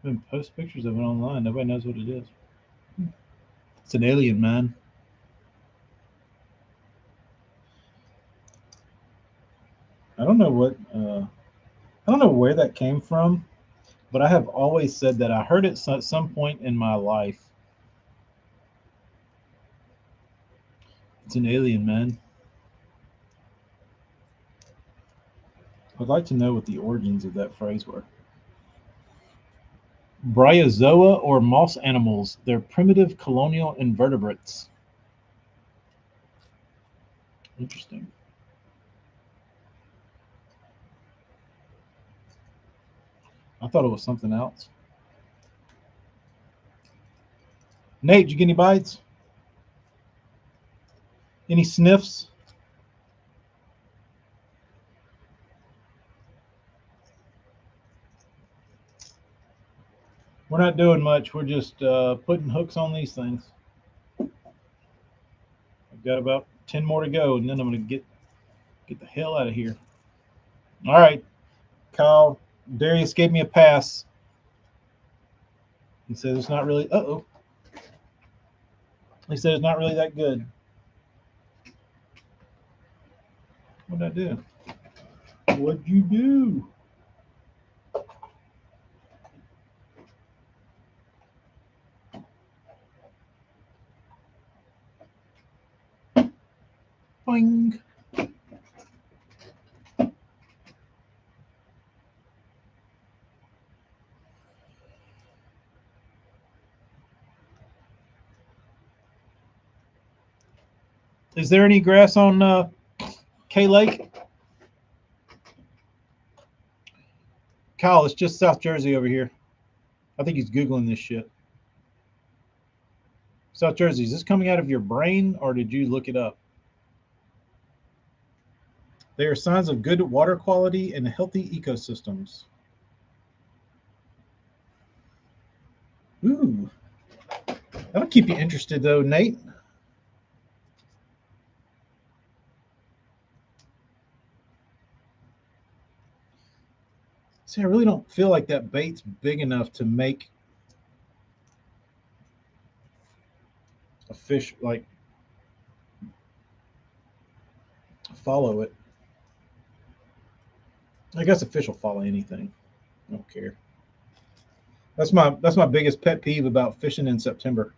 Been post pictures of it online. Nobody knows what it is. It's an alien, man. I don't know what. I don't know where that came from, but I have always said that I heard it at some point in my life. It's an alien, man. I'd like to know what the origins of that phrase were. Bryozoa or moss animals. They're primitive colonial invertebrates. Interesting. I thought it was something else. Nate, did you get any bites? Any sniffs? We're not doing much. We're just putting hooks on these things. I've got about 10 more to go, and then I'm going to get the hell out of here. All right, Kyle. Darius gave me a pass. He said it's not really. Uh-oh. He said it's not really that good. What'd I do? What'd you do? Boing. Is there any grass on K Lake? Kyle, it's just South Jersey over here. I think he's Googling this shit. South Jersey, is this coming out of your brain or did you look it up? They are signs of good water quality and healthy ecosystems. Ooh. That'll keep you interested though, Nate. See, I really don't feel like that bait's big enough to make a fish like follow it. I guess a fish will follow anything. I don't care. That's my biggest pet peeve about fishing in September.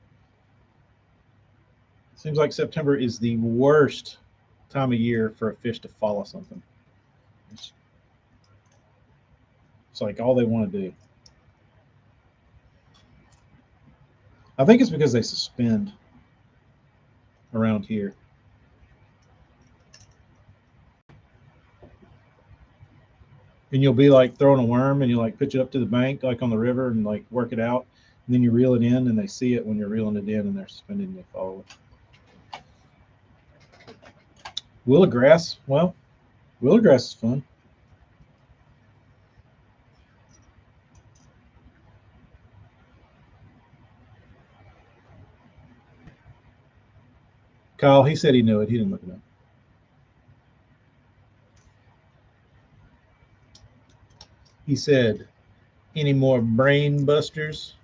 Seems like September is the worst time of year for a fish to follow something. It's like all they want to do. I think it's because they suspend around here. And you'll be like throwing a worm and you like pitch it up to the bank, like on the river, and like work it out. And then you reel it in and they see it when you're reeling it in and they're suspending and they follow it. Willow grass. Well, willow grass is fun. Kyle, he said he knew it. He didn't look it up. He said, any more brain busters?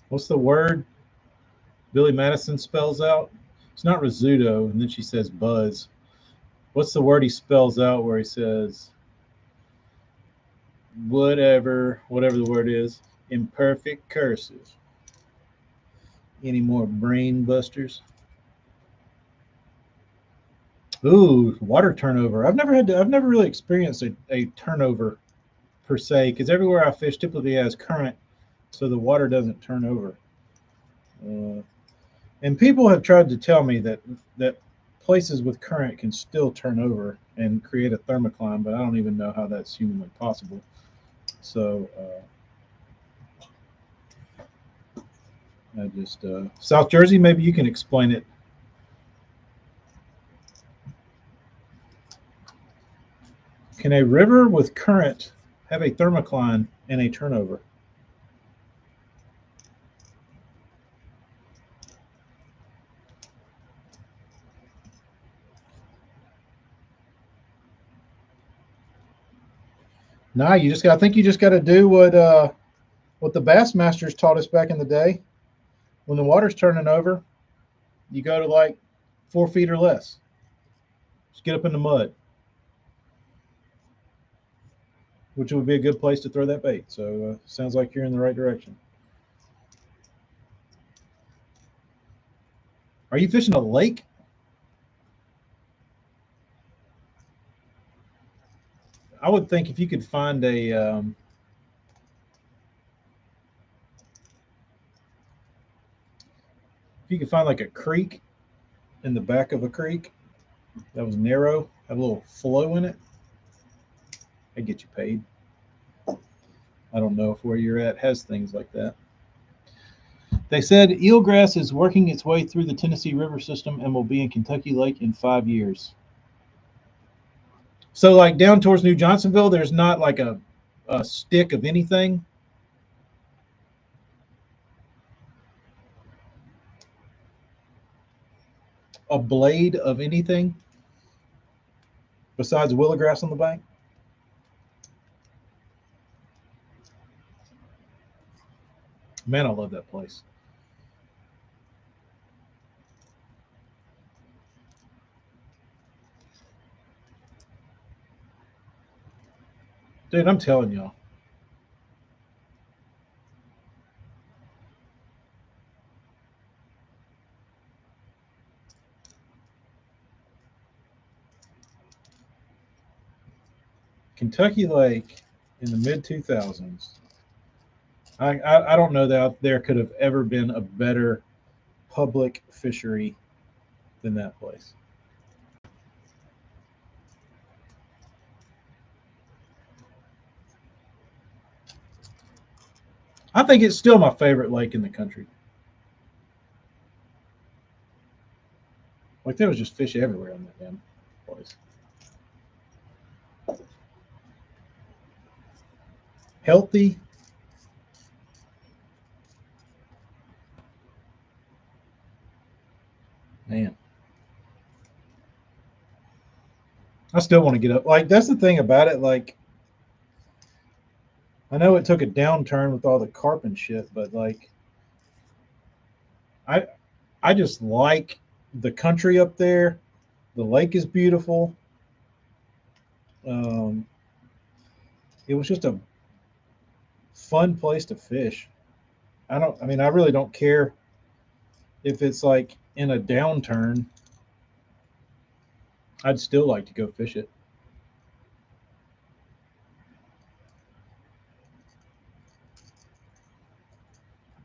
What's the word Billy Madison spells out? It's not Rizzuto, and then she says buzz. What's the word he spells out where he says whatever the word is, imperfect cursive? Any more brain busters? Ooh, water turnover. I've never really experienced a turnover per se, because everywhere I fish typically has current, so the water doesn't turn over. And people have tried to tell me that places with current can still turn over and create a thermocline, but I don't even know how that's humanly possible. So I just South Jersey, maybe you can explain it. Can a river with current have a thermocline and a turnover. Nah, I think you just got to do what the Bassmasters taught us back in the day. When the water's turning over, you go to like 4 feet or less. Just get up in the mud, which would be a good place to throw that bait. So sounds like you're in the right direction. Are you fishing a lake? I would think if you could find if you could find like a creek in the back of a creek that was narrow, had a little flow in it, that'd get you paid. I don't know if where you're at has things like that. They said eelgrass is working its way through the Tennessee River system and will be in Kentucky Lake in 5 years. So, like down towards New Johnsonville, there's not like a stick of anything. A blade of anything besides willow grass on the bank. Man, I love that place. Dude, I'm telling y'all. Kentucky Lake in the mid 2000s. I don't know that there could have ever been a better public fishery than that place. I think it's still my favorite lake in the country. Like there was just fish everywhere on that damn place. Healthy. Man. I still want to get up. Like that's the thing about it. Like I know it took a downturn with all the carp and shit, but like I I just like the country up there. The lake is beautiful. Um, it was just a fun place to fish. I mean, I really don't care if it's like in a downturn. I'd still like to go fish it.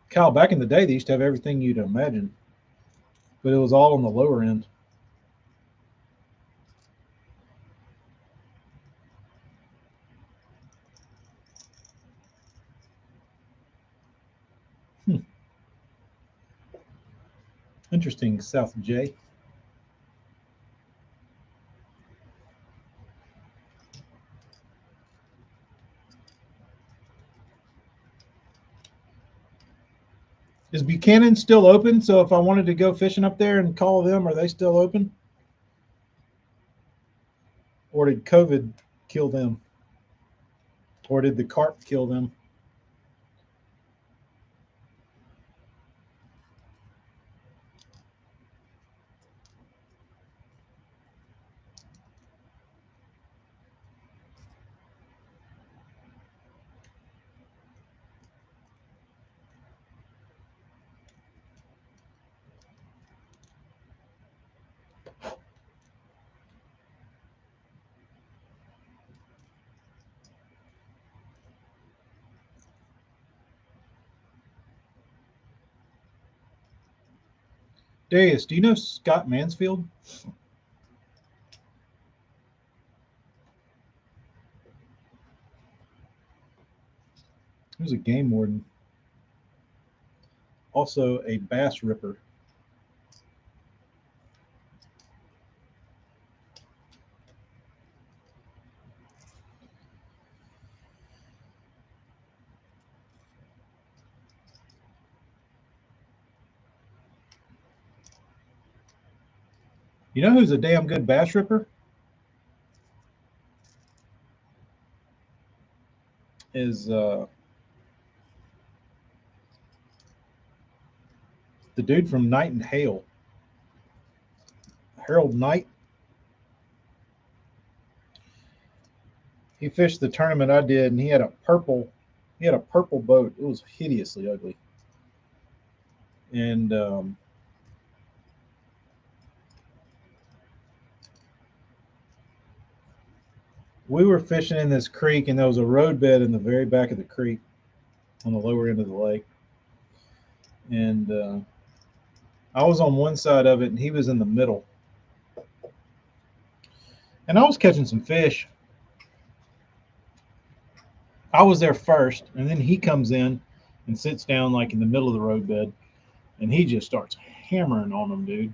Kyle, back in the day, they used to have everything you'd imagine, but it was all on the lower end. Hmm. Interesting, South J. Is Buchanan still open? So if I wanted to go fishing up there and call them, are they still open? Or did COVID kill them? Or did the carp kill them? Darius, do you know Scott Mansfield? He was a game warden, also a bass ripper. You know who's a damn good bass ripper? Is the dude from Night and Hail, Harold Knight. He fished the tournament I did, and he had a purple boat. It was hideously ugly, and we were fishing in this creek, and there was a roadbed in the very back of the creek on the lower end of the lake, and I was on one side of it, and he was in the middle, and I was catching some fish. I was there first, and then he comes in and sits down like in the middle of the roadbed, and he just starts hammering on them, dude.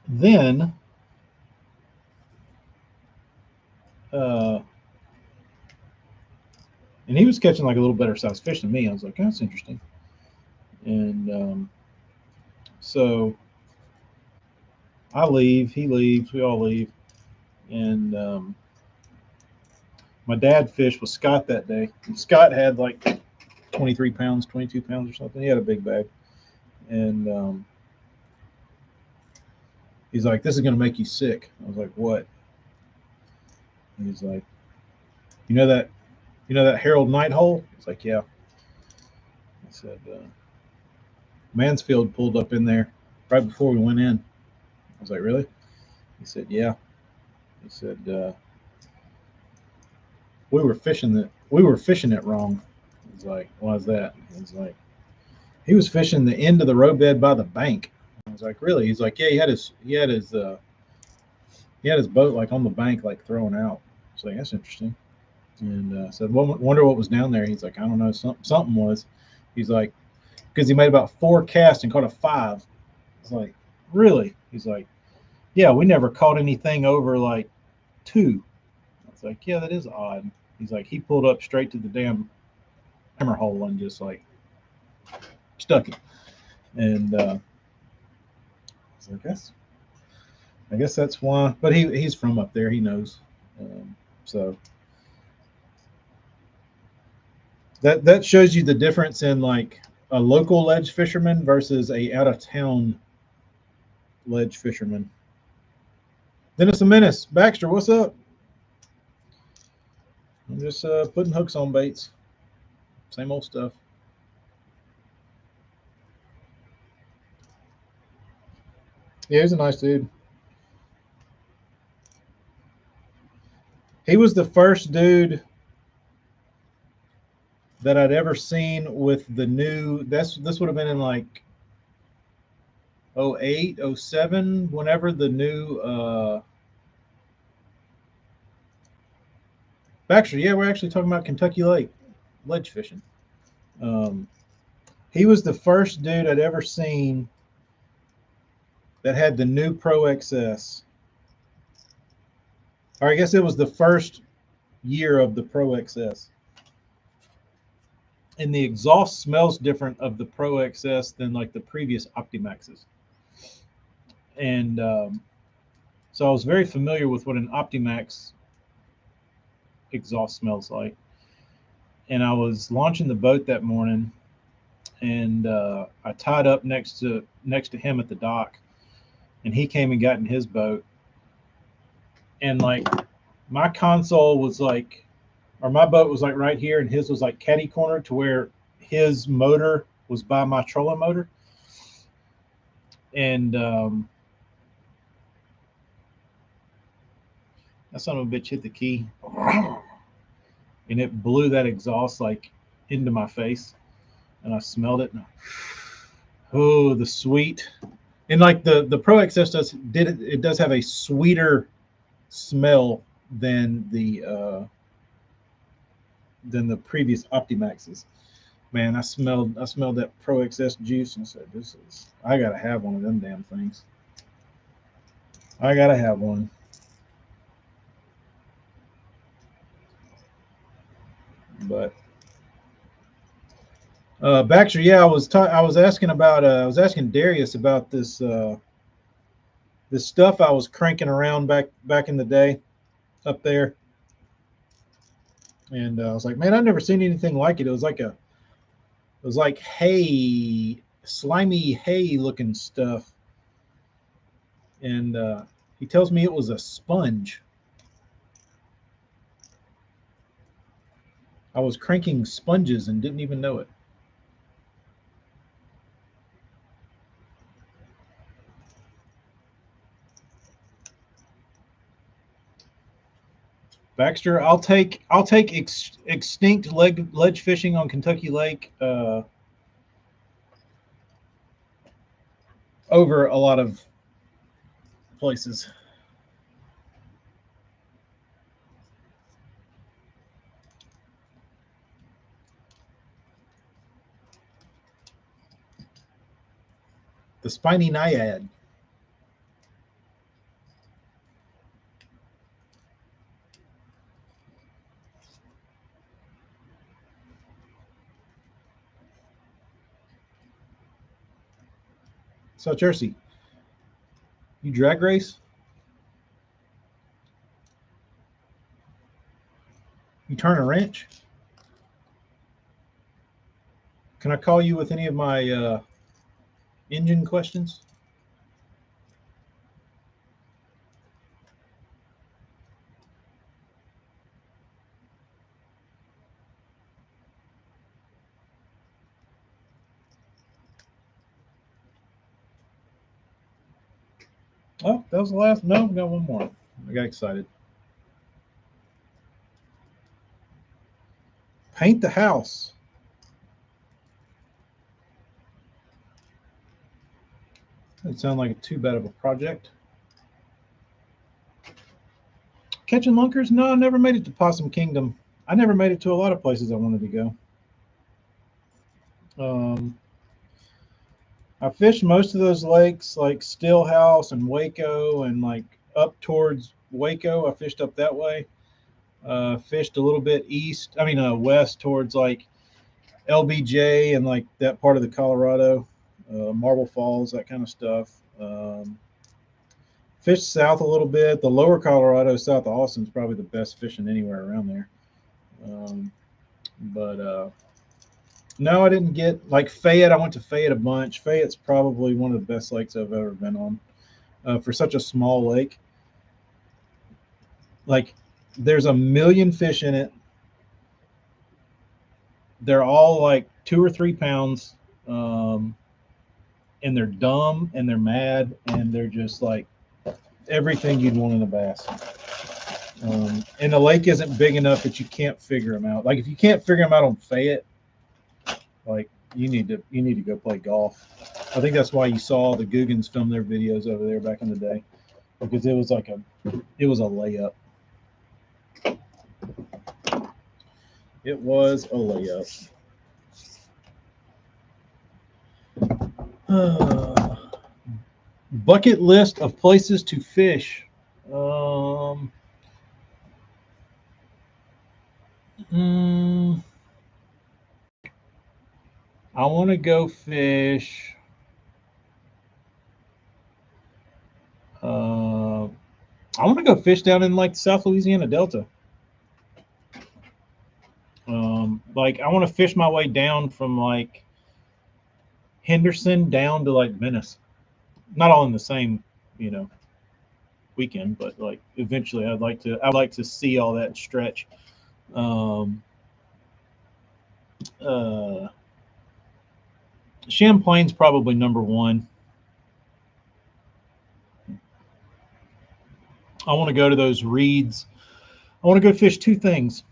Then and he was catching like a little better sized fish than me. I was like, oh, that's interesting. And so I leave, he leaves, we all leave, and my dad fished with Scott that day. And Scott had like 23 pounds, 22 pounds or something. He had a big bag, and he's like, "This is going to make you sick." I was like, "What?" And he's like, "You know that Harold Knight hole?" It's like, "Yeah." I said, "Mansfield pulled up in there right before we went in." I was like, "Really?" He said, "Yeah." He said, "We were fishing it wrong." I was like, "Why is that?" He was like, "He was fishing the end of the roadbed by the bank." I was like, "Really?" He's like, "Yeah, he had his boat like on the bank, like thrown out." I was like, "That's interesting." And I said, "Well, wonder what was down there." He's like, "I don't know. Something was." He's like, "Because he made about 4 casts and caught a 5." It's like, "Really?" He's like, "Yeah, we never caught anything over like 2." I was like, "Yeah, that is odd." He's like, "He pulled up straight to the damn hammer hole and just like stuck it." And I was like, I guess that's why. But he's from up there. He knows. So that shows you the difference in like a local ledge fisherman versus a out of town ledge fisherman. Dennis a Menace, Baxter, what's up? I'm just putting hooks on baits. Same old stuff. Yeah, he's a nice dude. He was the first dude that I'd ever seen with the new. This would have been in like 08, 07, whenever the new Baxter. Yeah, we're actually talking about Kentucky Lake ledge fishing. Um, he was the first dude I'd ever seen that had the new Pro XS. Or I guess it was the first year of the Pro XS. And the exhaust smells different of the Pro XS than like the previous Optimaxes. And so I was very familiar with what an Optimax exhaust smells like. And I was launching the boat that morning, and I tied up next to him at the dock, and he came and got in his boat, and like my console was like, or my boat was like right here, and his was like catty corner to where his motor was by my trolling motor, and that son of a bitch hit the key, and it blew that exhaust like into my face, and I smelled it. And oh, the sweet, and like the Pro XS it does have a sweeter smell than the previous Optimaxes. Man, I smelled that Pro XS juice and said, I gotta have one of them damn things. I gotta have one. But Baxter, yeah, I was asking about I was asking Darius about this stuff I was cranking around back in the day up there, and I was like, man, I've never seen anything like it. It was like hay, slimy hay looking stuff, and he tells me it was a sponge. I was cranking sponges and didn't even know it. Baxter, I'll take extinct ledge fishing on Kentucky Lake over a lot of places. The spiny naiad. So Jersey, you drag race? You turn a wrench? Can I call you with any of my engine questions? Oh, that was the last. No, we got one more. I got excited. Paint the house. Doesn't sound like too bad of a project. Catching lunkers? No, I never made it to Possum Kingdom. I never made it to a lot of places I wanted to go. I fished most of those lakes, like Stillhouse and Waco, and like up towards Waco. I fished up that way. Fished a little bit west towards like LBJ and like that part of the Colorado, Marble Falls, that kind of stuff. Fished south a little bit. The lower Colorado, south of Austin, is probably the best fishing anywhere around there. But no, I didn't get like Fayette. I went to Fayette a bunch. Fayette's probably one of the best lakes I've ever been on for such a small lake. Like, there's a million fish in it. They're all like 2 or 3 pounds, and they're dumb and they're mad and they're just like everything you'd want in a bass. And the lake isn't big enough that you can't figure them out. Like, if you can't figure them out on Fayette, like you need to go play golf. I think that's why you saw the Googans film their videos over there back in the day, because it was a layup. It was a layup. Bucket list of places to fish. I want to go fish. I want to go fish down in like South Louisiana Delta. Like, I want to fish my way down from like Henderson down to like Venice. Not all in the same, weekend, but like eventually I'd like to see all that stretch. Uh, Champlain's probably number one. I want to go to those reeds. I want to go fish two things.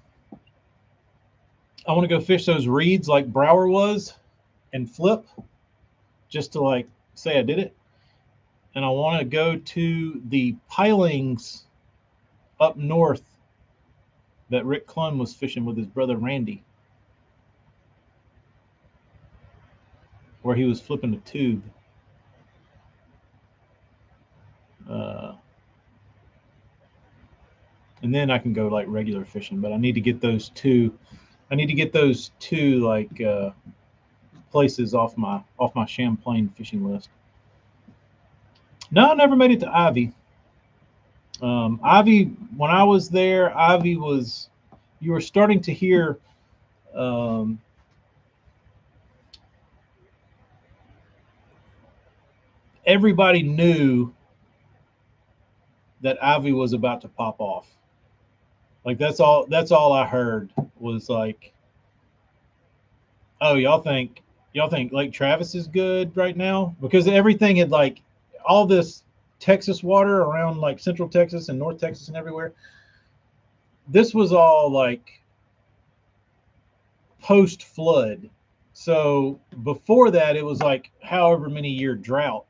I want to go fish those reeds like Brower was and flip, just to like say I did it. And I want to go to the pilings up north that Rick Clunn was fishing with his brother Randy, where he was flipping a tube. And then I can go like regular fishing, but I need to get those two. I need to get those two like places off my Champlain fishing list. No, I never made it to Ivy. Ivy, when I was there, Ivy was, you were starting to hear um, everybody knew that Ivy was about to pop off. Like that's all I heard was like, oh, y'all think Lake Travis is good right now? Because everything had like all this Texas water around like Central Texas and North Texas and everywhere. This was all like post flood. So before that, it was like however many year drought.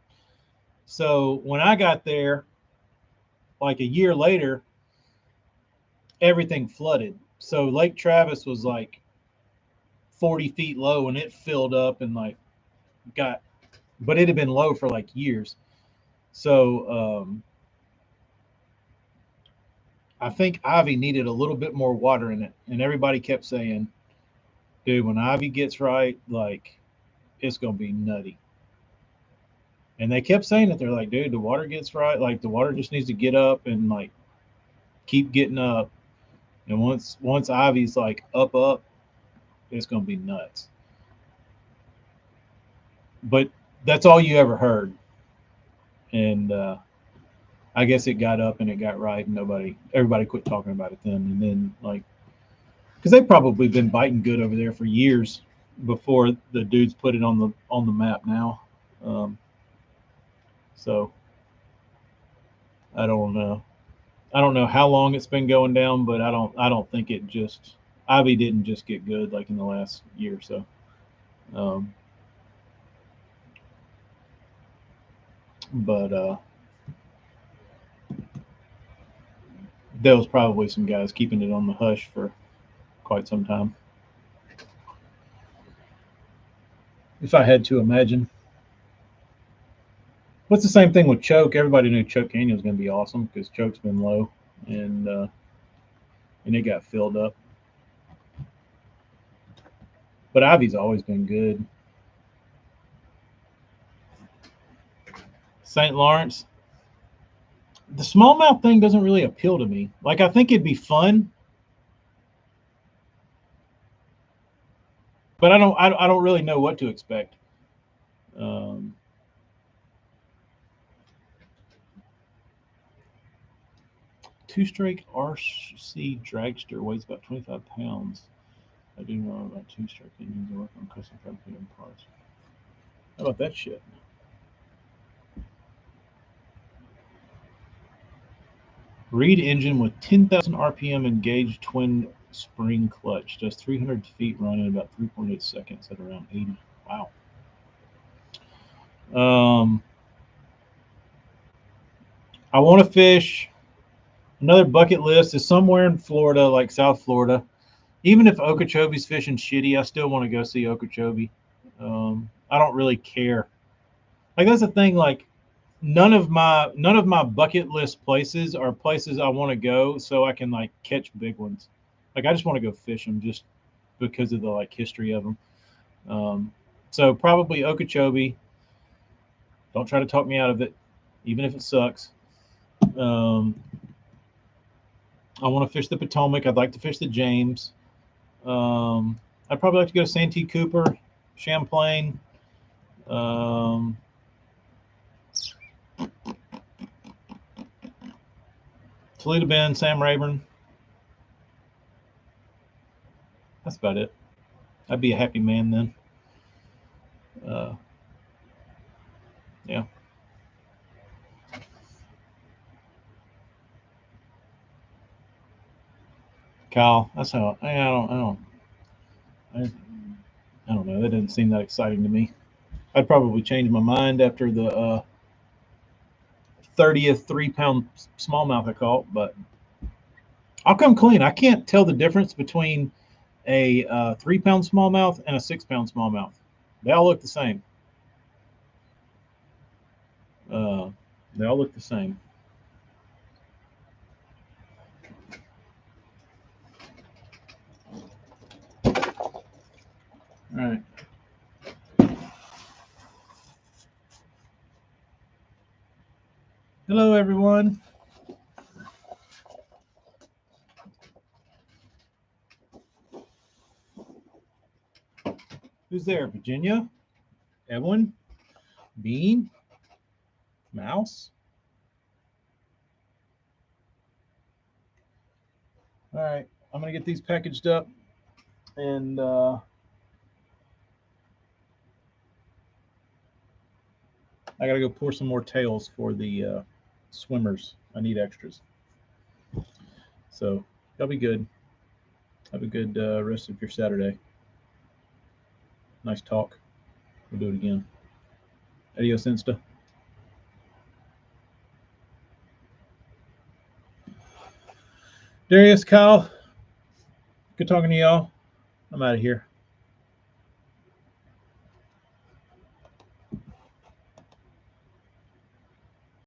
So when I got there, like a year later, everything flooded. So Lake Travis was like 40 feet low and it filled up and like got, but it had been low for like years. So I think Ivy needed a little bit more water in it. And everybody kept saying, dude, when Ivy gets right, like it's going to be nutty. And they kept saying it. They're like, dude, the water gets right. Like the water just needs to get up and like keep getting up. And once Ivy's like up, it's gonna be nuts. But that's all you ever heard. And I guess it got up and it got right, and everybody quit talking about it then. And then like, because they've probably been biting good over there for years before the dudes put it on the map now. Um, so I don't know. I don't know how long it's been going down, but I don't think it just Ivy didn't just get good like in the last year or so. Um, but there was probably some guys keeping it on the hush for quite some time. If I had to imagine. What's the same thing with Choke? Everybody knew Choke Canyon was going to be awesome because Choke's been low, and it got filled up. But Ivy's always been good. St. Lawrence, the smallmouth thing doesn't really appeal to me. Like I think it'd be fun, but I don't really know what to expect. Um, Two-strike RC dragster weighs about 25 pounds. I do know about two-strike engines and work on custom fabricated parts. How about that shit? Reed engine with 10,000 RPM engaged twin spring clutch. Does 300 feet run in about 3.8 seconds at around 80. Wow. I want to fish. Another bucket list is somewhere in Florida, like South Florida. Even if Okeechobee's fishing shitty, I still want to go see Okeechobee. I don't really care. Like that's the thing. Like none of my bucket list places are places I want to go so I can like catch big ones. Like I just want to go fish them just because of the like history of them. So probably Okeechobee. Don't try to talk me out of it, even if it sucks. Um, I want to fish the Potomac. I'd like to fish the James. I'd probably like to go to Santee Cooper, Champlain. Toledo Bend, Sam Rayburn. That's about it. I'd be a happy man then. Yeah. Kyle, that's how I don't know. That didn't seem that exciting to me. I'd probably change my mind after the 30th 3 pound smallmouth I caught, but I'll come clean. I can't tell the difference between a 3 pound smallmouth and a 6 pound smallmouth. They all look the same. Uh, they all look the same. All right. Hello, everyone. Who's there? Virginia? Evelyn? Bean? Mouse? All right, I'm gonna get these packaged up, and I gotta go pour some more tails for the swimmers. I need extras. So that'll be good. Have a good rest of your Saturday. Nice talk. We'll do it again. Adios, Insta. Darius, Kyle, good talking to y'all. I'm out of here.